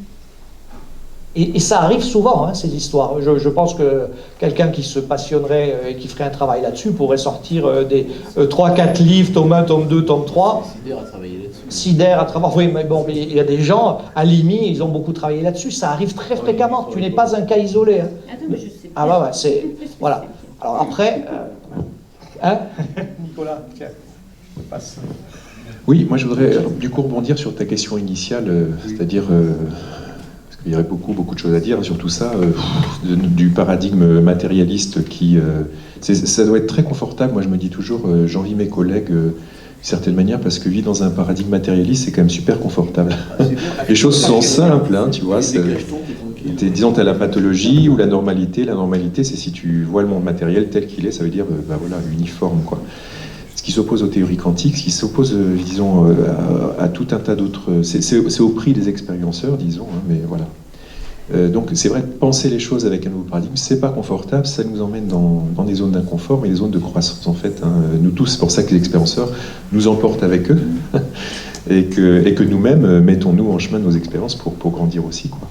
Et ça arrive souvent, hein, ces histoires. Je pense que quelqu'un qui se passionnerait et qui ferait un travail là-dessus pourrait sortir des 3-4 livres, tome 1, tome 2, tome 3. Sider a travaillé là-dessus. Sider a travaillé. Oui, mais bon, il y a des gens, à Limi, ils ont beaucoup travaillé là-dessus. Ça arrive très fréquemment. Tu n'es pas un cas isolé. Hein. Attends, mais je sais Ah bah ouais, c'est... Voilà. Alors après... Hein Nicolas, tiens, je passe. Oui, moi je voudrais du coup rebondir sur ta question initiale, c'est-à-dire... il y aurait beaucoup de choses à dire sur tout ça, du paradigme matérialiste qui... ça doit être très confortable, moi je me dis toujours, j'envie mes collègues d'une certaine manière, parce que vivre dans un paradigme matérialiste, c'est quand même super confortable. Les choses sont simples, hein, tu vois. Disons, tu as la pathologie ou la normalité. La normalité, c'est si tu vois le monde matériel tel qu'il est, ça veut dire, bah voilà, uniforme, quoi. Ce qui s'oppose aux théories quantiques, ce qui s'oppose, disons, à tout un tas d'autres... C'est au prix des expérienceurs, disons, hein, mais voilà. Donc c'est vrai que penser les choses avec un nouveau paradigme, c'est pas confortable, ça nous emmène dans des zones d'inconfort, mais des zones de croissance en fait. Hein. Nous tous, c'est pour ça que les expérienceurs nous emportent avec eux, et que nous-mêmes mettons-nous en chemin de nos expériences pour grandir aussi, quoi.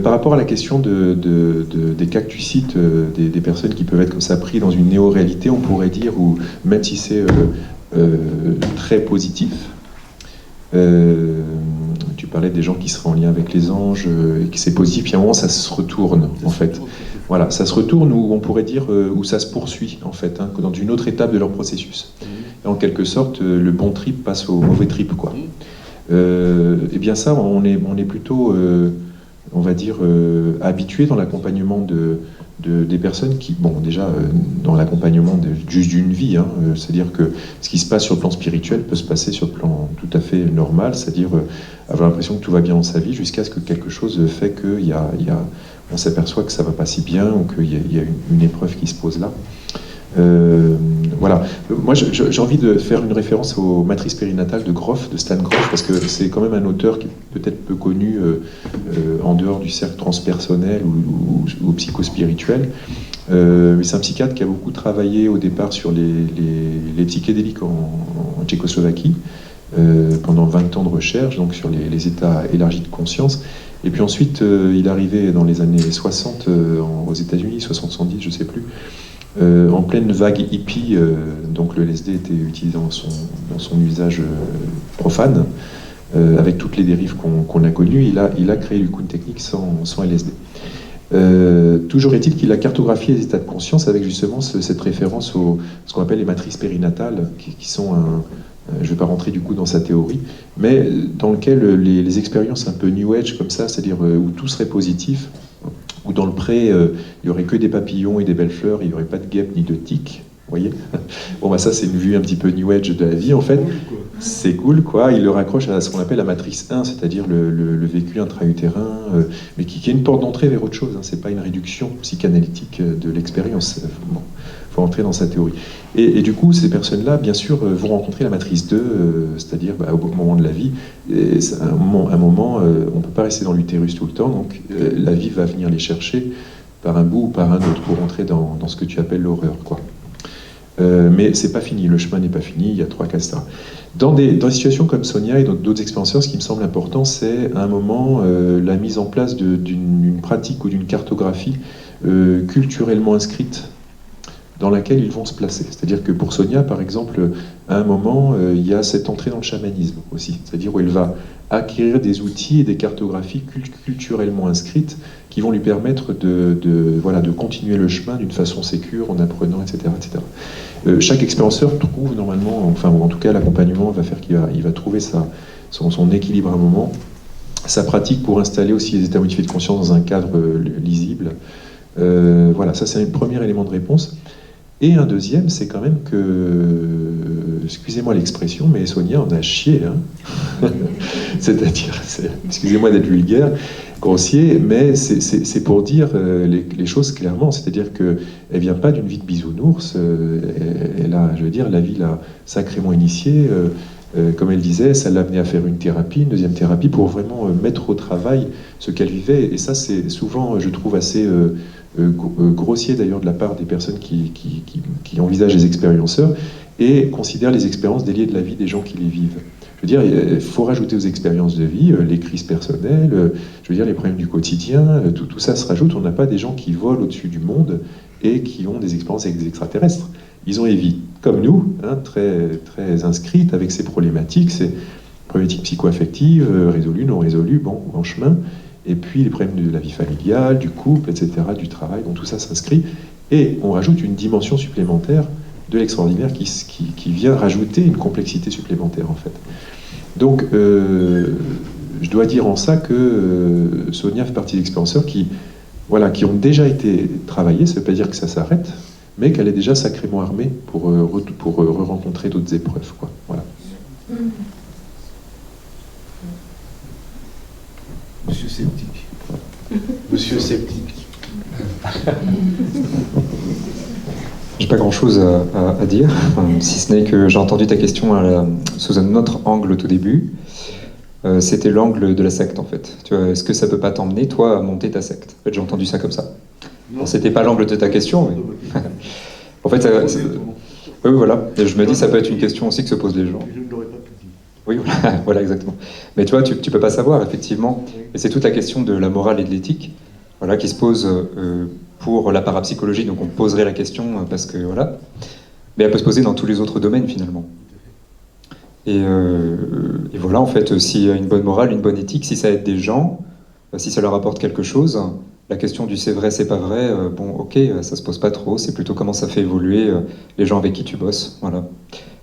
Par rapport à la question des cas que tu cites, des personnes qui peuvent être comme ça pris dans une néo-réalité, on pourrait dire, ou même si c'est très positif, tu parlais des gens qui seraient en lien avec les anges, et que c'est positif, puis à un moment ça se retourne en fait. Voilà, ça se retourne, ou on pourrait dire où ça se poursuit en fait, hein, dans une autre étape de leur processus. Et en quelque sorte, le bon trip passe au mauvais trip, quoi. Et bien ça, on est plutôt, on va dire, habitué dans l'accompagnement des personnes qui, bon, déjà, dans l'accompagnement juste d'une vie, hein, c'est-à-dire que ce qui se passe sur le plan spirituel peut se passer sur le plan tout à fait normal, c'est-à-dire avoir l'impression que tout va bien dans sa vie jusqu'à ce que quelque chose fait on s'aperçoit que ça va pas si bien ou qu'il y a une épreuve qui se pose là. Voilà. Moi, j'ai envie de faire une référence aux matrices périnatales de Grof, de Stan Grof, parce que c'est quand même un auteur qui est peut-être peu connu en dehors du cercle transpersonnel ou psychospirituel. C'est un psychiatre qui a beaucoup travaillé au départ sur les psychédéliques en Tchécoslovaquie, pendant 20 ans de recherche, donc sur les états élargis de conscience. Et puis ensuite, il est arrivé dans les années 60 aux États-Unis, 60-70, je ne sais plus, en pleine vague hippie, donc le LSD était utilisé dans son usage profane, avec toutes les dérives qu'on a connues. Il a créé une technique sans LSD. Toujours est-il qu'il a cartographié les états de conscience avec justement cette référence ce qu'on appelle les matrices périnatales, qui sont je ne vais pas rentrer du coup dans sa théorie, mais dans lequel les expériences un peu New Age comme ça, c'est-à-dire où tout serait positif, où dans le pré, il n'y aurait que des papillons et des belles fleurs, il n'y aurait pas de guêpes ni de tiques, vous voyez. Bon, bah ça, c'est une vue un petit peu New Age de la vie, en fait. C'est cool, quoi. Il le raccroche à ce qu'on appelle la matrice 1, c'est-à-dire le vécu intra-utérin, mais qui est une porte d'entrée vers autre chose. Hein. C'est pas une réduction psychanalytique de l'expérience. Bon, faut entrer dans sa théorie. Et du coup, ces personnes-là, bien sûr, vont rencontrer la matrice 2, c'est-à-dire au moment de la vie. Et c'est un moment, on ne peut pas rester dans l'utérus tout le temps, donc la vie va venir les chercher par un bout ou par un autre pour entrer dans ce que tu appelles l'horreur, quoi. Mais c'est pas fini, le chemin n'est pas fini, il y a 3 cas stars. Dans des situations comme Sonia et d'autres expérienceurs, ce qui me semble important, c'est à un moment la mise en place d'une pratique ou d'une cartographie culturellement inscrite dans laquelle ils vont se placer. C'est-à-dire que pour Sonia, par exemple, à un moment, il y a cette entrée dans le chamanisme aussi, c'est-à-dire où elle va acquérir des outils et des cartographies culturellement inscrites qui vont lui permettre de continuer le chemin d'une façon sécure, en apprenant, etc. etc. Chaque expérienceur trouve normalement, enfin, ou en tout cas l'accompagnement va faire qu'il va trouver son équilibre à un moment, sa pratique pour installer aussi les états modifiés de conscience dans un cadre lisible. Voilà, ça c'est un premier élément de réponse. Et un deuxième, c'est quand même que, excusez-moi l'expression, mais Sonia en a chié. Hein. C'est-à-dire, excusez-moi d'être vulgaire, grossier, mais c'est pour dire les choses clairement. C'est-à-dire qu'elle ne vient pas d'une vie de bisounours. Elle a, je veux dire, la vie l'a sacrément initiée. Comme elle disait, ça l'a amenée à faire une thérapie, une deuxième thérapie, pour vraiment mettre au travail ce qu'elle vivait. Et ça, c'est souvent, je trouve, assez grossier d'ailleurs de la part des personnes qui envisagent les expérienceurs et considèrent les expériences déliées de la vie des gens qui les vivent. Je veux dire, il faut rajouter aux expériences de vie les crises personnelles, je veux dire, les problèmes du quotidien, tout ça se rajoute. On n'a pas des gens qui volent au-dessus du monde et qui ont des expériences avec des extraterrestres. Ils ont une vie comme nous, hein, très, très inscrite avec ces problématiques psycho-affectives, résolues, non résolues, bon, en chemin. Et puis les problèmes de la vie familiale, du couple, etc., du travail, donc tout ça s'inscrit. Et on rajoute une dimension supplémentaire de l'extraordinaire qui vient rajouter une complexité supplémentaire, en fait. Donc, je dois dire en ça que Sonia fait partie des expérienceurs qui ont déjà été travaillés, ça ne veut pas dire que ça s'arrête, mais qu'elle est déjà sacrément armée pour rencontrer d'autres épreuves, quoi. Voilà. Monsieur Sceptique. Monsieur Sceptique. J'ai pas grand-chose à dire, si ce n'est que j'ai entendu ta question sous un autre angle au tout début. C'était l'angle de la secte, en fait. Tu vois, est-ce que ça peut pas t'emmener, toi, à monter ta secte? En fait, j'ai entendu ça comme ça. Bon, c'était pas l'angle de ta question, mais... en fait, oui, voilà. Et je me dis, ça peut être une question aussi que se posent les gens. Je ne l'aurais pas pu dire. Oui, voilà, voilà, exactement. Mais tu vois, tu peux pas savoir, effectivement. Et c'est toute la question de la morale et de l'éthique, voilà, qui se pose pour la parapsychologie. Donc on poserait la question parce que, voilà. Mais elle peut se poser dans tous les autres domaines, finalement. Et voilà, en fait, s'il y a une bonne morale, une bonne éthique, si ça aide des gens, si ça leur apporte quelque chose, la question du c'est vrai, c'est pas vrai, bon, ok, ça se pose pas trop, c'est plutôt comment ça fait évoluer les gens avec qui tu bosses, voilà.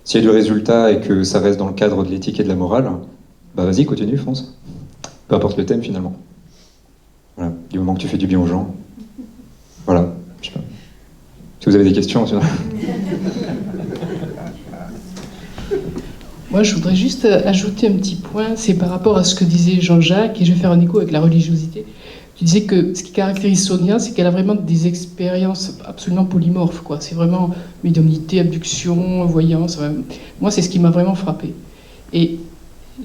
S'il y a du résultat et que ça reste dans le cadre de l'éthique et de la morale, bah vas-y, continue, fonce. Peu importe le thème, finalement. Voilà, du moment que tu fais du bien aux gens. Voilà, je sais pas. Si vous avez des questions, Moi, je voudrais juste ajouter un petit point, c'est par rapport à ce que disait Jean-Jacques, et je vais faire un écho avec la religiosité. Tu disais que ce qui caractérise Sonia, c'est qu'elle a vraiment des expériences absolument polymorphes, quoi. C'est vraiment médiumnité, abduction, voyance. Moi, c'est ce qui m'a vraiment frappé. Et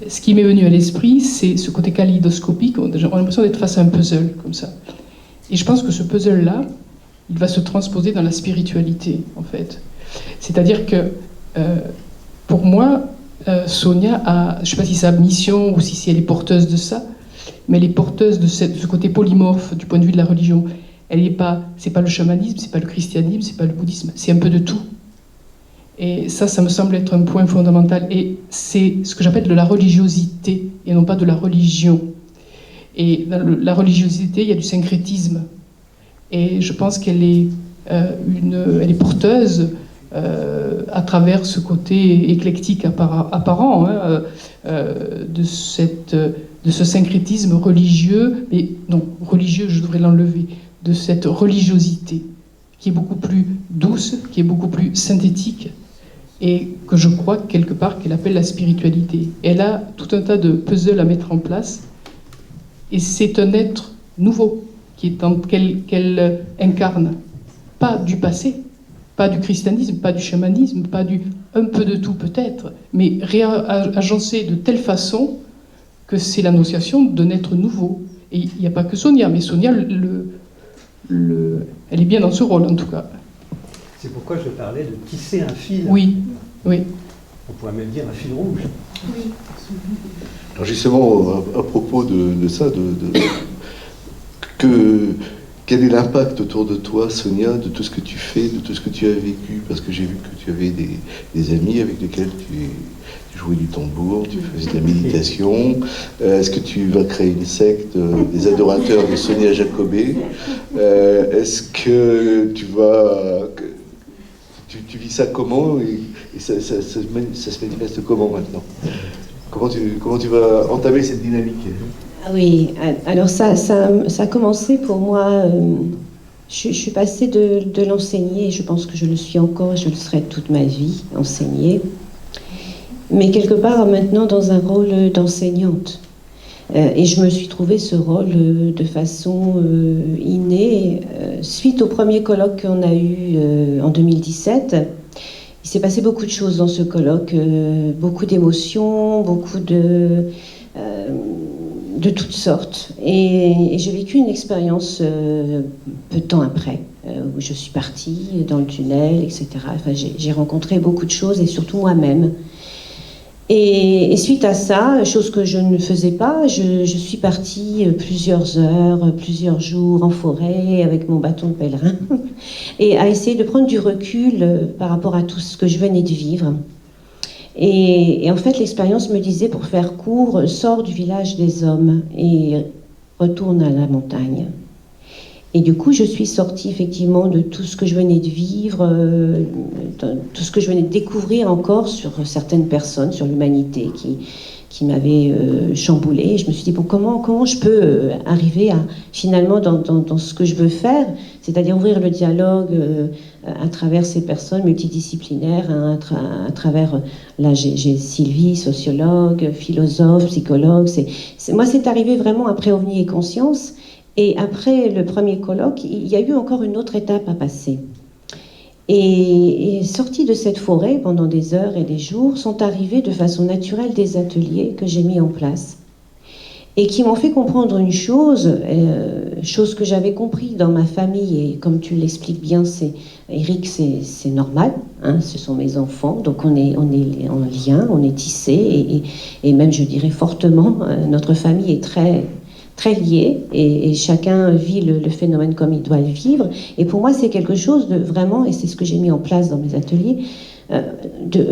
ce qui m'est venu à l'esprit, c'est ce côté kaléidoscopique. On a l'impression d'être face à un puzzle, comme ça. Et je pense que ce puzzle-là, il va se transposer dans la spiritualité, en fait. C'est-à-dire que, pour moi, Sonia a, je ne sais pas si c'est sa mission ou si elle est porteuse de ça, mais elle est porteuse de ce côté polymorphe du point de vue de la religion. C'est pas le chamanisme, c'est pas le christianisme, c'est pas le bouddhisme, c'est un peu de tout. Et ça me semble être un point fondamental. Et c'est ce que j'appelle de la religiosité, et non pas de la religion. Et dans la religiosité, il y a du syncrétisme. Et je pense qu'elle est, elle est porteuse à travers ce côté éclectique apparent de ce syncrétisme religieux, mais non, religieux, je devrais l'enlever, de cette religiosité. qui est beaucoup plus douce, qui est beaucoup plus synthétique, et que je crois quelque part qu'elle appelle la spiritualité. Elle a tout un tas de puzzles à mettre en place, et c'est un être nouveau qu'elle incarne, pas du passé, pas du christianisme, pas du chamanisme, pas du un peu de tout peut-être, mais agencé de telle façon que c'est l'annonciation d'un être nouveau. Et il n'y a pas que Sonia, mais Sonia, elle est bien dans ce rôle en tout cas. C'est pourquoi je parlais de tisser un fil. Oui, oui. On pourrait même dire un fil rouge. Oui. Alors justement, à propos de ça, quel est l'impact autour de toi, Sonia, de tout ce que tu fais, de tout ce que tu as vécu? Parce que j'ai vu que tu avais des amis avec lesquels tu jouais du tambour, tu faisais de la méditation. Est-ce que tu vas créer une secte des adorateurs de Sonia Jacobet? Est-ce que tu vas... Tu vis ça comment et ça se manifeste comment maintenant? Comment tu vas entamer cette dynamique? Oui, alors ça a commencé pour moi, je suis passée de l'enseigner, et je pense que je le suis encore, je le serai toute ma vie, enseigner, mais quelque part maintenant dans un rôle d'enseignante. Et je me suis trouvé ce rôle de façon innée, suite au premier colloque qu'on a eu en 2017. Il s'est passé beaucoup de choses dans ce colloque, beaucoup d'émotions, beaucoup de toutes sortes. Et j'ai vécu une expérience peu de temps après, où je suis partie dans le tunnel, etc. Enfin, j'ai rencontré beaucoup de choses, et surtout moi-même. Et suite à ça, chose que je ne faisais pas, je suis partie plusieurs heures, plusieurs jours en forêt avec mon bâton de pèlerin, et à essayer de prendre du recul par rapport à tout ce que je venais de vivre. Et en fait, l'expérience me disait, pour faire court, sors du village des hommes et retourne à la montagne. Et du coup, je suis sortie effectivement de tout ce que je venais de vivre, tout ce que je venais de découvrir encore sur certaines personnes, sur l'humanité qui m'avait chamboulée. Et je me suis dit, bon, comment je peux arriver à, finalement, dans ce que je veux faire, c'est-à-dire ouvrir le dialogue à travers ces personnes multidisciplinaires, hein, à travers, là j'ai Sylvie, sociologue, philosophe, psychologue. Moi, c'est arrivé vraiment après OVNI et Conscience. Et après le premier colloque, il y a eu encore une autre étape à passer. Et sortis de cette forêt, pendant des heures et des jours, sont arrivés de façon naturelle des ateliers que j'ai mis en place. Et qui m'ont fait comprendre une chose, chose que j'avais compris dans ma famille, et comme tu l'expliques bien, Eric, c'est normal, hein, ce sont mes enfants, donc on est en lien, on est tissé, et même je dirais fortement, notre famille est très liés, et chacun vit le phénomène comme il doit le vivre. Et pour moi, c'est quelque chose de vraiment, et c'est ce que j'ai mis en place dans mes ateliers, de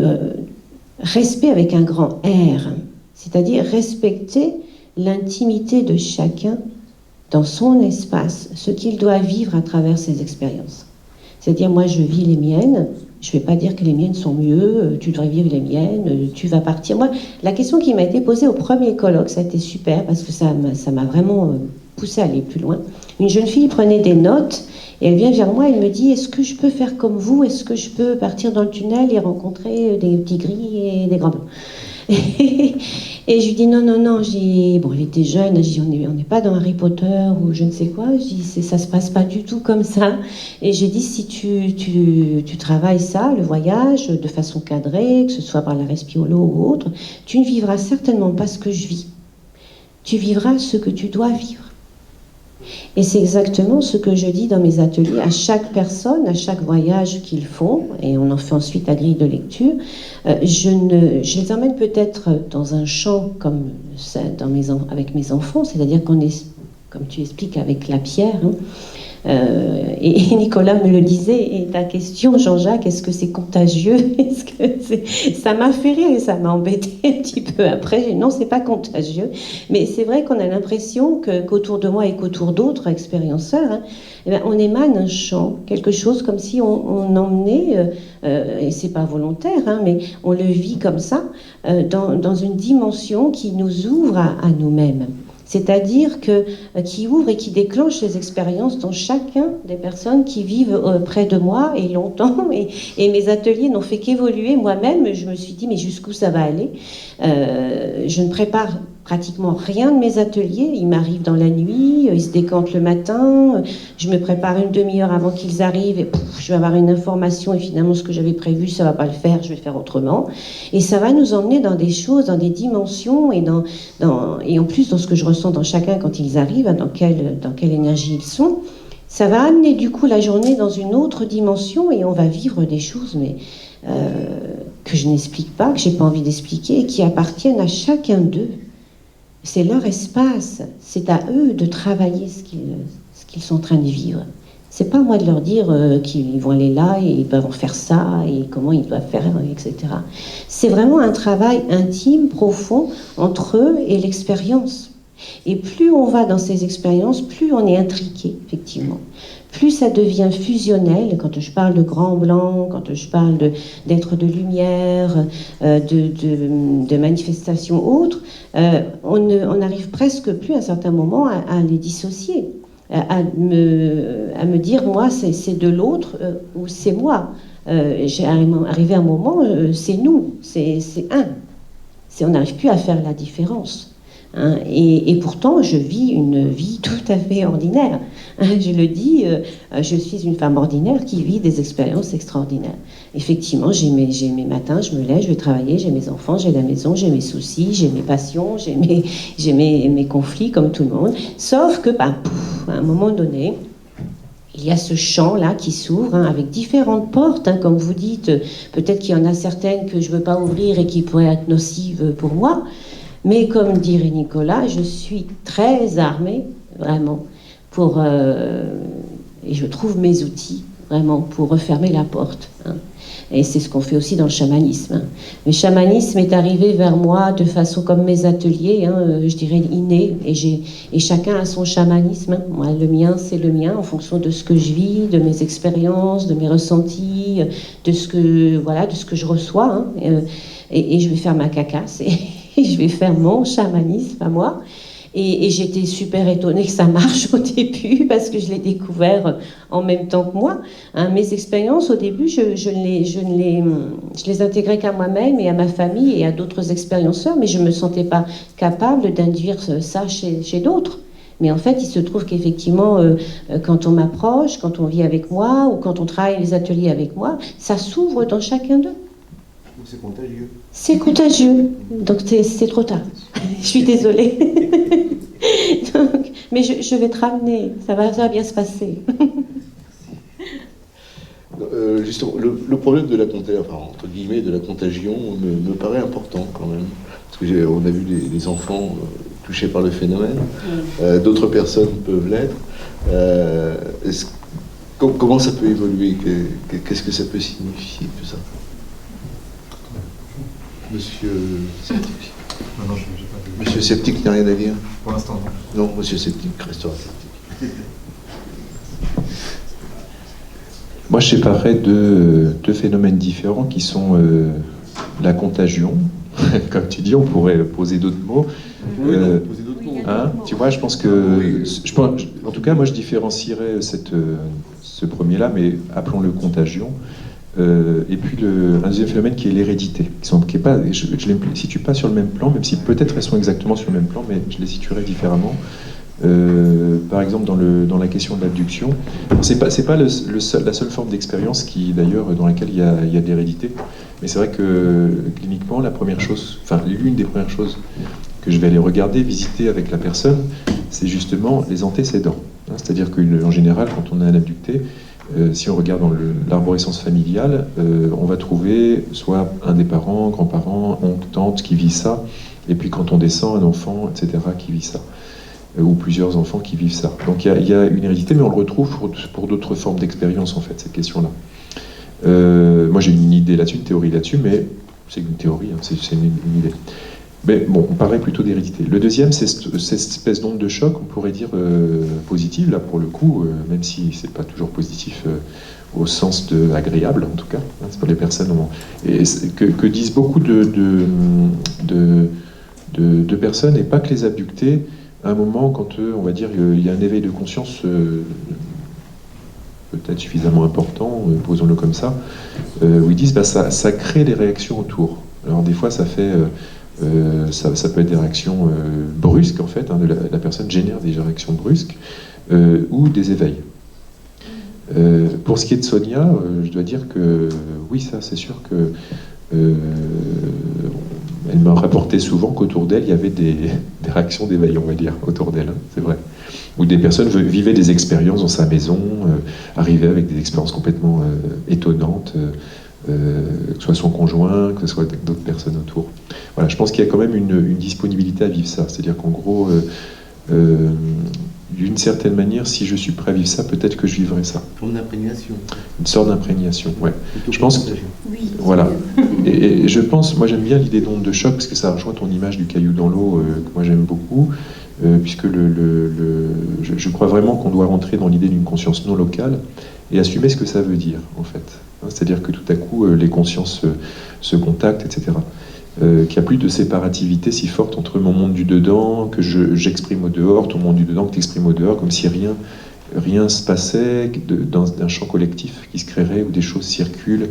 respect avec un grand R, c'est-à-dire respecter l'intimité de chacun dans son espace, ce qu'il doit vivre à travers ses expériences. C'est-à-dire, moi, je vis les miennes, je ne vais pas dire que les miennes sont mieux, tu devrais vivre les miennes, tu vas partir. Moi, la question qui m'a été posée au premier colloque, ça a été super, parce que ça m'a vraiment poussée à aller plus loin. Une jeune fille prenait des notes, et elle vient vers moi, elle me dit, est-ce que je peux faire comme vous? Est-ce que je peux partir dans le tunnel et rencontrer des petits gris et des grands blancs? Et je lui dis non, je dis, bon, elle était jeune, je dis, on n'est pas dans Harry Potter ou je ne sais quoi, je dis, ça se passe pas du tout comme ça. Et j'ai dit, si tu travailles ça, le voyage, de façon cadrée, que ce soit par la respiolo ou autre, tu ne vivras certainement pas ce que je vis. Tu vivras ce que tu dois vivre. Et c'est exactement ce que je dis dans mes ateliers à chaque personne, à chaque voyage qu'ils font, et on en fait ensuite la grille de lecture. Je les emmène peut-être dans un champ comme ça, avec mes enfants, c'est-à-dire qu'on est, comme tu expliques, avec la pierre. Hein. Et Nicolas me le disait, et ta question, Jean-Jacques, est-ce que c'est contagieux? Ça m'a fait rire et ça m'a embêté un petit peu après. Non, c'est pas contagieux, mais c'est vrai qu'on a l'impression qu'autour de moi et qu'autour d'autres expérienceurs, hein, eh bien, on émane un champ, quelque chose comme si on emmenait, et c'est pas volontaire, hein, mais on le vit comme ça, dans une dimension qui nous ouvre à nous-mêmes. C'est-à-dire que qui ouvre et qui déclenche les expériences dans chacun des personnes qui vivent près de moi et longtemps. Et mes ateliers n'ont fait qu'évoluer. Moi-même, je me suis dit, mais jusqu'où ça va aller? Je ne prépare pratiquement rien de mes ateliers. Ils m'arrivent dans la nuit, ils se décantent le matin, je me prépare une demi-heure avant qu'ils arrivent et je vais avoir une information et finalement ce que j'avais prévu, ça ne va pas le faire, je vais faire autrement. Et ça va nous emmener dans des choses, dans des dimensions et en plus dans ce que je ressens dans chacun quand ils arrivent, dans quelle énergie ils sont. Ça va amener du coup la journée dans une autre dimension et on va vivre des choses mais que je n'explique pas, que je n'ai pas envie d'expliquer et qui appartiennent à chacun d'eux. C'est leur espace, c'est à eux de travailler ce qu'ils sont en train de vivre. C'est pas à moi de leur dire qu'ils vont aller là et ils doivent faire ça et comment ils doivent faire, etc. C'est vraiment un travail intime, profond, entre eux et l'expérience. Et plus on va dans ces expériences, plus on est intriqué, effectivement. Plus ça devient fusionnel, quand je parle de grand blanc, quand je parle d'être de lumière, de manifestations autres, on n'arrive presque plus à un certain moment à les dissocier, à me dire, moi, c'est de l'autre ou c'est moi. J'ai arrivé à un moment, c'est nous, c'est un. On n'arrive plus à faire la différence. Hein, et pourtant, je vis une vie tout à fait ordinaire. Hein, je le dis, je suis une femme ordinaire qui vit des expériences extraordinaires. Effectivement, j'ai mes matins, je me lève, je vais travailler, j'ai mes enfants, j'ai la maison, j'ai mes soucis, j'ai mes passions, j'ai mes conflits comme tout le monde. Sauf que, à un moment donné, il y a ce champ-là qui s'ouvre avec différentes portes, comme vous dites. Peut-être qu'il y en a certaines que je ne veux pas ouvrir et qui pourraient être nocives pour moi. Mais comme dirait Nicolas, je suis très armée, vraiment, et je trouve mes outils, vraiment, pour refermer la porte. Et c'est ce qu'on fait aussi dans le chamanisme. Le chamanisme est arrivé vers moi de façon comme mes ateliers, je dirais inné, et chacun a son chamanisme. Moi, le mien, c'est le mien, en fonction de ce que je vis, de mes expériences, de mes ressentis, de ce que je reçois. Et je vais faire ma cacasse. Et je vais faire mon chamanisme à moi. Et j'étais super étonnée que ça marche au début, parce que je l'ai découvert en même temps que moi. Mes expériences, au début, je les intégrais qu'à moi-même et à ma famille et à d'autres expérienceurs, mais je ne me sentais pas capable d'induire ça chez d'autres. Mais en fait, il se trouve qu'effectivement, quand on m'approche, quand on vit avec moi, ou quand on travaille les ateliers avec moi, ça s'ouvre dans chacun d'eux. C'est contagieux. C'est contagieux, donc c'est trop tard. Je suis désolée. Donc, mais je vais te ramener, ça va bien se passer. Justement, le problème de la contagion, enfin, entre guillemets, de la contagion me paraît important quand même. Parce qu'on a vu les enfants touchés par le phénomène, d'autres personnes peuvent l'être. Comment ça peut évoluer? Qu'est-ce que ça peut signifier, tout ça? Monsieur Sceptique. Non, j'ai pas de... Monsieur Sceptique n'a rien à dire? Pour l'instant, non. Non, Monsieur Sceptique restera sceptique. Moi, je séparerais deux phénomènes différents qui sont la contagion. Comme tu dis, on pourrait poser d'autres mots. Poser d'autres mots. Tu vois, je pense que... en tout cas, moi, je différencierais ce premier-là, mais appelons-le contagion. Et puis un deuxième phénomène qui est l'hérédité, qui est pas, je ne les situe pas sur le même plan, même si peut-être elles sont exactement sur le même plan, mais je les situerai différemment. Par exemple, dans la question de l'abduction, c'est pas la seule forme d'expérience qui, d'ailleurs, dans laquelle il y a de l'hérédité. Mais c'est vrai que cliniquement, l'une des premières choses que je vais aller regarder, visiter avec la personne, c'est justement les antécédents. C'est-à-dire qu'en général, quand on a un abducté, si on regarde dans l'arborescence familiale, on va trouver soit un des parents, grands-parents, oncle, tante qui vit ça, et puis quand on descend, un enfant, etc., qui vit ça, ou plusieurs enfants qui vivent ça. Donc il y a une hérédité, mais on le retrouve pour d'autres formes d'expérience, en fait, cette question-là. Moi j'ai une idée là-dessus, une théorie là-dessus, mais c'est une théorie, c'est une idée. Mais bon, on parlait plutôt d'hérédité. Le deuxième, c'est cette espèce d'onde de choc, on pourrait dire positive, là pour le coup, même si c'est pas toujours positif au sens de agréable, en tout cas. C'est pas les personnes et que disent beaucoup de personnes, et pas que les abductés, à un moment, quand on va dire il y a un éveil de conscience peut-être suffisamment important, posons-le comme ça, où ils disent ça crée des réactions autour. Alors des fois ça fait ça peut être des réactions brusques en fait, hein, la personne génère des réactions brusques ou des éveils. Pour ce qui est de Sonia, je dois dire que oui, ça c'est sûr que elle m'a rapporté souvent qu'autour d'elle il y avait des réactions d'éveil, on va dire, autour d'elle, hein, c'est vrai. Où des personnes vivaient des expériences dans sa maison, arrivaient avec des expériences complètement étonnantes, que ce soit son conjoint, que ce soit d'autres personnes autour. Voilà, je pense qu'il y a quand même une disponibilité à vivre ça. C'est-à-dire qu'en gros, d'une certaine manière, si je suis prêt à vivre ça, peut-être que je vivrai ça. Comme une imprégnation. Une sorte d'imprégnation, ouais. Je pense que, Oui. voilà. Et je pense, moi j'aime bien l'idée d'onde de choc, parce que ça rejoint ton image du caillou dans l'eau, que moi j'aime beaucoup, puisque je crois vraiment qu'on doit rentrer dans l'idée d'une conscience non locale et assumer ce que ça veut dire, en fait. C'est-à-dire que tout à coup, les consciences se contactent, etc. Qu'il n'y a plus de séparativité si forte entre mon monde du dedans, que j'exprime au dehors, ton monde du dedans que tu exprimes au dehors, comme si rien se passait dans un champ collectif qui se créerait, où des choses circulent,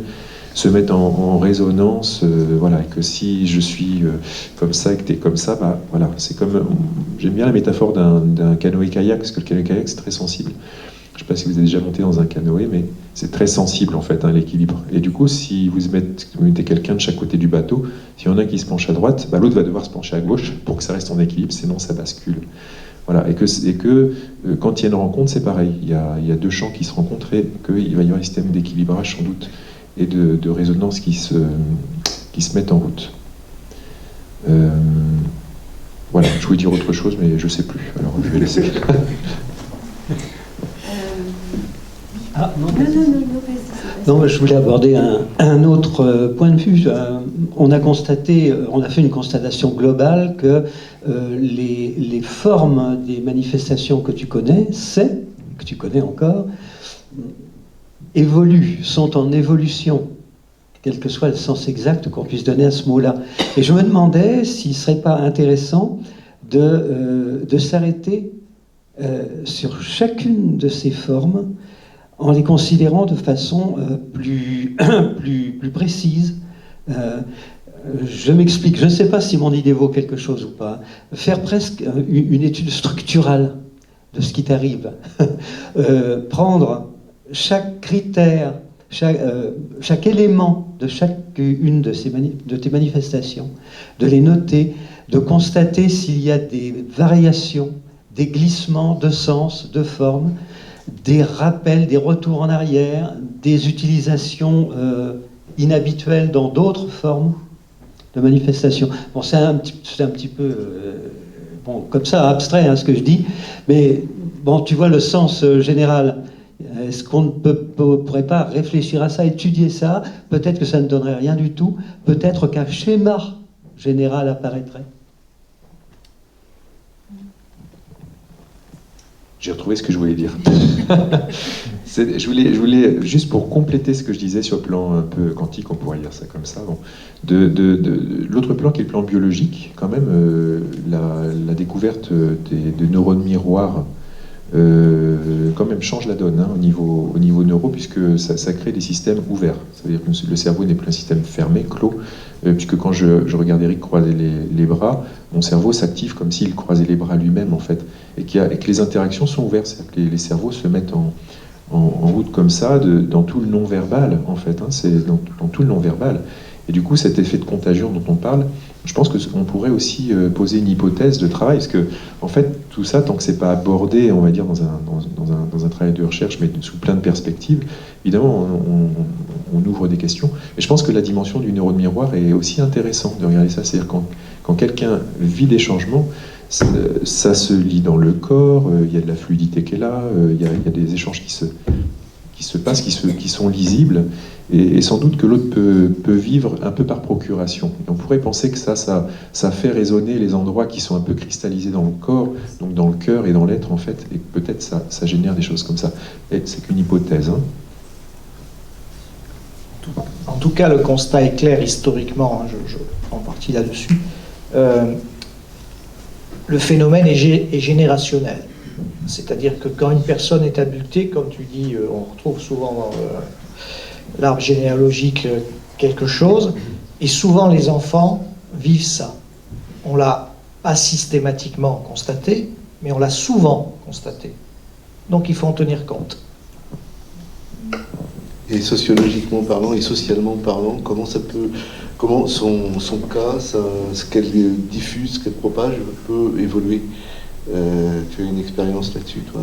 se mettent en résonance, voilà, et que si je suis comme ça et que tu es comme ça, bah, voilà, c'est comme... J'aime bien la métaphore d'un canoë-kayak, parce que le canoë-kayak c'est très sensible. Je ne sais pas si vous avez déjà monté dans un canoë, mais c'est très sensible en fait, hein, l'équilibre. Et du coup, si vous mettez quelqu'un de chaque côté du bateau, s'il y en a un qui se penche à droite, bah, l'autre va devoir se pencher à gauche pour que ça reste en équilibre, sinon ça bascule. Voilà. Et que quand il y a une rencontre, c'est pareil. Il y a deux champs qui se rencontrent et qu'il va y avoir un système d'équilibrage sans doute et de résonance qui se mettent en route. Voilà, je voulais dire autre chose, mais je ne sais plus. Alors je vais laisser. Ah, non, Non, mais je voulais aborder un autre point de vue. On a fait une constatation globale que les formes des manifestations que tu connais encore, évoluent, sont en évolution, quel que soit le sens exact qu'on puisse donner à ce mot-là. Et je me demandais s'il ne serait pas intéressant de s'arrêter sur chacune de ces formes en les considérant de façon plus précise. Je m'explique, je ne sais pas si mon idée vaut quelque chose ou pas. Faire presque une étude structurale de ce qui t'arrive. Prendre chaque critère, chaque élément de chacune de tes manifestations, de les noter, de constater s'il y a des variations, des glissements de sens, de forme, des rappels, des retours en arrière, des utilisations inhabituelles dans d'autres formes de manifestation. Bon, c'est un petit peu bon, comme ça, abstrait, hein, ce que je dis, mais bon, tu vois le sens général. Est-ce qu'on ne pourrait pas réfléchir à ça, étudier ça? Peut-être que ça ne donnerait rien du tout. Peut-être qu'un schéma général apparaîtrait. J'ai retrouvé ce que je voulais dire. Je voulais, juste pour compléter ce que je disais sur le plan un peu quantique, on pourrait dire ça comme ça, bon, l'autre plan qui est le plan biologique, quand même, la découverte des neurones miroirs quand même change la donne, hein, au niveau neuro, puisque ça crée des systèmes ouverts. C'est-à-dire que le cerveau n'est plus un système fermé, clos, puisque quand je regarde Eric croiser les bras, mon cerveau s'active comme s'il croisait les bras lui-même, en fait, et que les interactions sont ouvertes, c'est-à-dire que les cerveaux se mettent en route comme ça, dans tout le non-verbal, en fait, hein, c'est dans tout le non-verbal. Et du coup, cet effet de contagion dont on parle, je pense qu'on pourrait aussi poser une hypothèse de travail, parce que, en fait, tout ça, tant que c'est pas abordé, on va dire, dans un travail de recherche, mais sous plein de perspectives, évidemment, on ouvre des questions. Et je pense que la dimension du neurone miroir est aussi intéressante de regarder ça. C'est-à-dire quand quelqu'un vit des changements, ça se lit dans le corps, il y a de la fluidité qui est là, il y a des échanges qui se passent, qui sont lisibles, et sans doute que l'autre peut vivre un peu par procuration. Et on pourrait penser que ça fait résonner les endroits qui sont un peu cristallisés dans le corps, donc dans le cœur et dans l'être, en fait, et peut-être ça génère des choses comme ça. Et c'est qu'une hypothèse, hein. En tout cas, le constat est clair historiquement, hein, je prends parti là-dessus. le phénomène est générationnel. C'est-à-dire que quand une personne est abductée, comme tu dis, on retrouve souvent dans l'arbre généalogique quelque chose, et souvent les enfants vivent ça. On l'a pas systématiquement constaté, mais on l'a souvent constaté. Donc il faut en tenir compte. Et sociologiquement parlant et socialement parlant, comment son cas, ce qu'elle diffuse, ce qu'elle propage, peut évoluer? Tu as une expérience là-dessus, toi?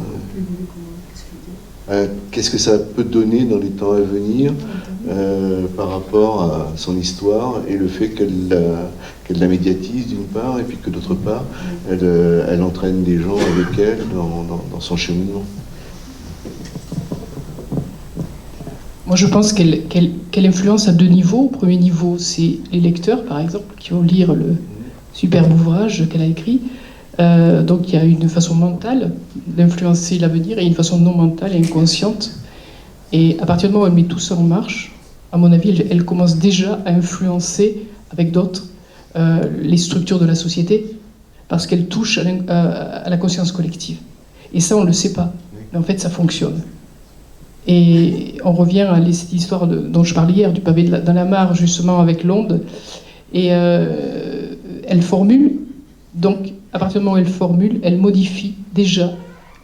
Qu'est-ce que ça peut donner dans les temps à venir par rapport à son histoire et le fait qu'elle la médiatise d'une part, et puis que d'autre part, elle entraîne des gens avec elle dans son cheminement? Moi, je pense qu'elle influence à deux niveaux. Au premier niveau, c'est les lecteurs, par exemple, qui vont lire le superbe ouvrage qu'elle a écrit. Donc, il y a une façon mentale d'influencer l'avenir et une façon non mentale et inconsciente. Et à partir du moment où elle met tout ça en marche, à mon avis, elle commence déjà à influencer avec d'autres les structures de la société, parce qu'elle touche à la conscience collective. Et ça, on ne le sait pas. Mais en fait, ça fonctionne. Et on revient à cette histoire dont je parlais hier, du pavé dans la mare, justement, avec l'onde. Et elle formule, donc, à partir du moment où elle formule, elle modifie déjà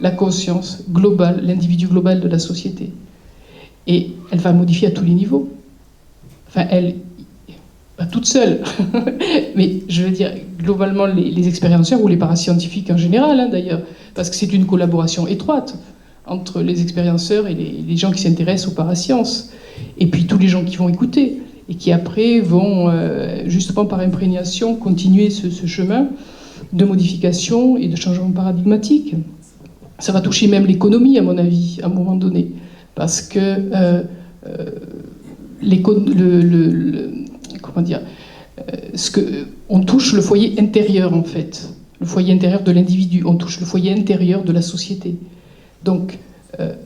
la conscience globale, l'individu global de la société. Et elle va modifier à tous les niveaux. Enfin, elle, pas toute seule, mais je veux dire, globalement, les expérienceurs ou les parascientifiques en général, d'ailleurs, parce que c'est une collaboration étroite entre les expérienceurs et les gens qui s'intéressent aux parasciences, et puis tous les gens qui vont écouter, et qui après vont, justement par imprégnation, continuer ce chemin de modification et de changement paradigmatique. Ça va toucher même l'économie, à mon avis, à un moment donné, parce que comment dire, on touche le foyer intérieur, en fait, le foyer intérieur de l'individu, on touche le foyer intérieur de la société. Donc,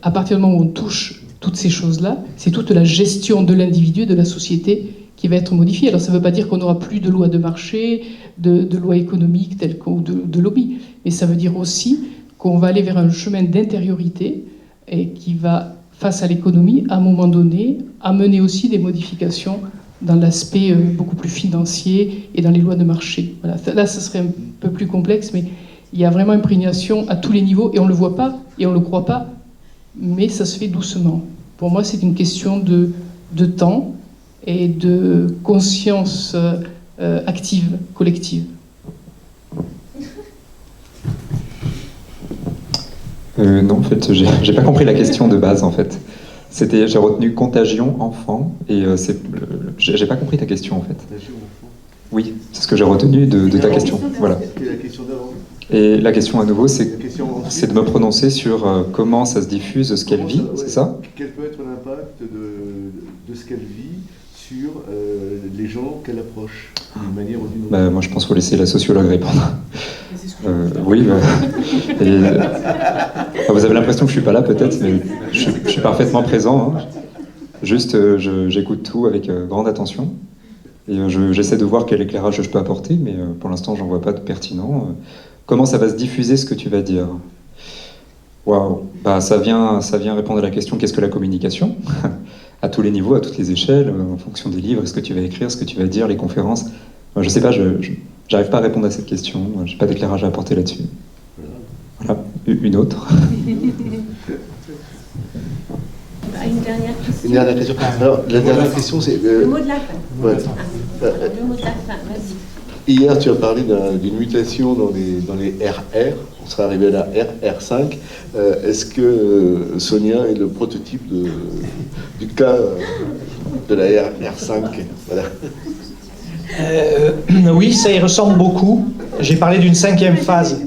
à partir du moment où on touche toutes ces choses-là, c'est toute la gestion de l'individu et de la société qui va être modifiée. Alors, ça ne veut pas dire qu'on n'aura plus de lois de marché, de lois économiques telles que de lobby, mais ça veut dire aussi qu'on va aller vers un chemin d'intériorité et qui va, face à l'économie, à un moment donné, amener aussi des modifications dans l'aspect beaucoup plus financier et dans les lois de marché. Voilà. Là, ça serait un peu plus complexe, mais il y a vraiment imprégnation à tous les niveaux, et on ne le voit pas, et on ne le croit pas, mais ça se fait doucement. Pour moi, c'est une question de temps et de conscience active, collective. Non, en fait, j'ai pas compris la question de base, en fait. J'ai retenu contagion, enfant, et j'ai pas compris ta question, en fait. Oui, c'est ce que j'ai retenu de ta question. Voilà. La question d'avant. Et la question à nouveau, c'est de me prononcer sur comment ça se diffuse, ce qu'elle vit, c'est ça? Quel peut être l'impact de ce qu'elle vit sur les gens qu'elle approche, d'une manière ou d'une autre? Moi, je pense qu'il faut laisser la sociologue répondre. Oui, vous avez l'impression que je ne suis pas là, peut-être, mais je suis parfaitement présent. Hein. Juste, j'écoute tout avec grande attention. Et j'essaie de voir quel éclairage je peux apporter, mais pour l'instant, j'en vois pas de pertinent. Comment ça va se diffuser, ce que tu vas dire? Waouh, ça vient répondre à la question qu'est-ce que la communication? À tous les niveaux, à toutes les échelles, en fonction des livres, ce que tu vas écrire, ce que tu vas dire, les conférences. Je sais pas, j'arrive pas à répondre à cette question. J'ai pas d'éclairage à apporter là-dessus. Voilà, une autre. Une dernière question. Une dernière question. Alors, la dernière question, c'est... Le mot de la fin. Ouais. Le mot de la fin, vas-y. Hier, tu as parlé d'une mutation dans les RR. On serait arrivé à la RR5. Est-ce que Sonia est le prototype du cas de la RR5? Voilà. Oui, ça y ressemble beaucoup. J'ai parlé d'une 5e phase.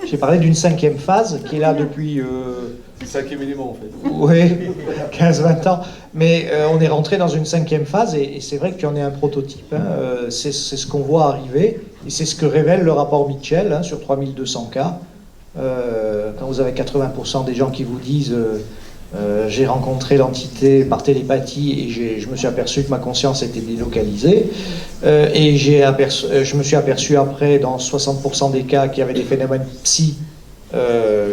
J'ai parlé d'une 5e phase qui est là depuis... C'est le 5e élément, en fait. Oui, 15-20 ans. Mais on est rentré dans une 5e phase, et c'est vrai que tu en es un prototype. Hein. C'est ce qu'on voit arriver, et c'est ce que révèle le rapport Mitchell sur 3200 cas. Quand vous avez 80% des gens qui vous disent J'ai rencontré l'entité par télépathie et je me suis aperçu que ma conscience était délocalisée. Et je me suis aperçu après, dans 60% des cas, qu'il y avait des phénomènes psy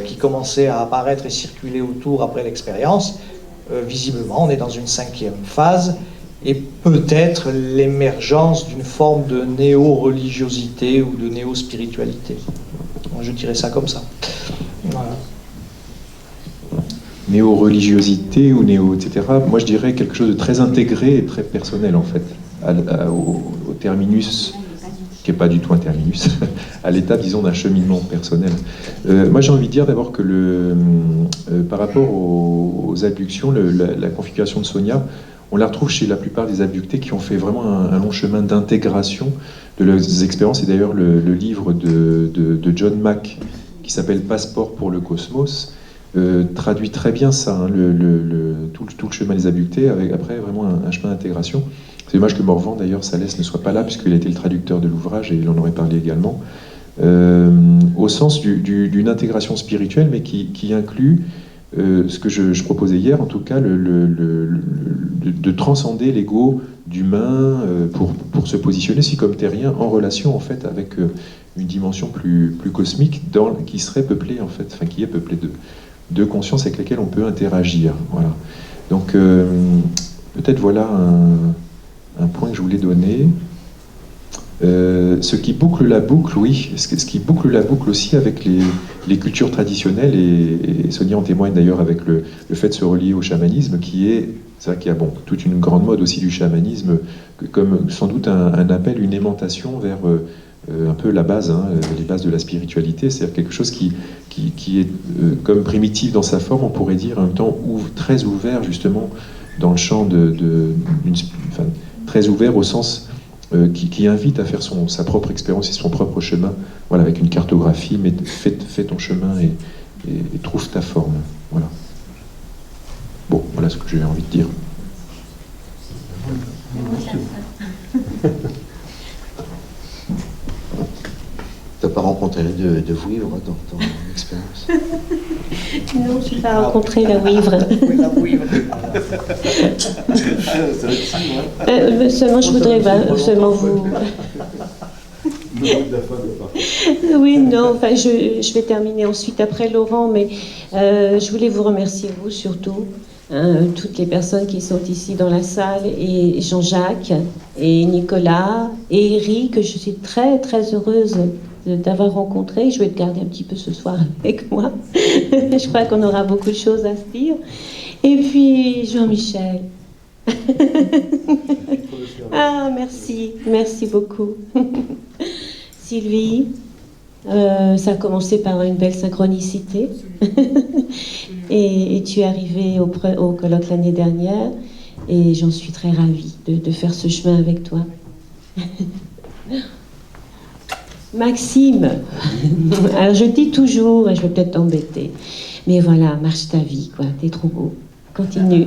qui commençaient à apparaître et circuler autour après l'expérience. Visiblement, on est dans une 5e phase et peut-être l'émergence d'une forme de néo-religiosité ou de néo-spiritualité. Je dirais ça comme ça. Voilà. Néo-religiosité ou néo, etc. Moi, je dirais quelque chose de très intégré et très personnel, en fait, au terminus, qui n'est pas du tout un terminus, à l'étape, disons, d'un cheminement personnel. Moi, j'ai envie de dire d'abord que par rapport aux abductions, la configuration de Sonia, on la retrouve chez la plupart des abductés qui ont fait vraiment un long chemin d'intégration de leurs expériences. Et d'ailleurs, le livre de John Mack, qui s'appelle Passeport pour le cosmos, traduit très bien ça, hein, tout le chemin des abductés, avec après vraiment un chemin d'intégration. C'est dommage que Morvan, d'ailleurs, Salès ne soit pas là, puisqu'il a été le traducteur de l'ouvrage, et il en aurait parlé également, au sens d'une intégration spirituelle, mais qui inclut ce que je proposais hier, en tout cas, de transcender l'ego d'humain pour se positionner, si comme terrien, en relation, en fait, avec une dimension plus cosmique, qui serait peuplée, en fait, enfin, qui est peuplée de conscience avec lesquelles on peut interagir. Voilà. Donc, peut-être voilà un point que je voulais donner. Ce qui boucle la boucle, oui, ce qui boucle la boucle aussi avec les cultures traditionnelles, et Sonia en témoigne d'ailleurs avec le fait de se relier au chamanisme, c'est vrai qu'il y a toute une grande mode aussi du chamanisme, comme sans doute un appel, une aimantation vers un peu la base, hein, les bases de la spiritualité, c'est-à-dire quelque chose qui est comme primitif dans sa forme, on pourrait dire, en même temps très ouvert justement dans le champ très ouvert au sens qui invite à faire sa propre expérience et son propre chemin, voilà, avec une cartographie, mais fais ton chemin et trouve ta forme. Voilà. Bon, voilà ce que j'ai envie de dire. T'as pas rencontré de vouivre dans ton expérience? Non, je n'ai pas rencontré la vouivre. Seulement, je voudrais seulement vous... Oui, non, enfin, je vais terminer ensuite après Laurent, mais je voulais vous remercier, vous surtout, hein, toutes les personnes qui sont ici dans la salle, et Jean-Jacques, et Nicolas, et Eric, que je suis très, très heureuse d'avoir rencontré. Je vais te garder un petit peu ce soir avec moi. Je crois qu'on aura beaucoup de choses à se dire. Et puis, Jean-Michel. Ah, merci beaucoup. Sylvie, ça a commencé par une belle synchronicité. et tu es arrivée au colloque l'année dernière, et j'en suis très ravie de faire ce chemin avec toi. Maxime, alors je dis toujours, et je vais peut-être t'embêter, mais voilà, marche ta vie, quoi, t'es trop beau, continue.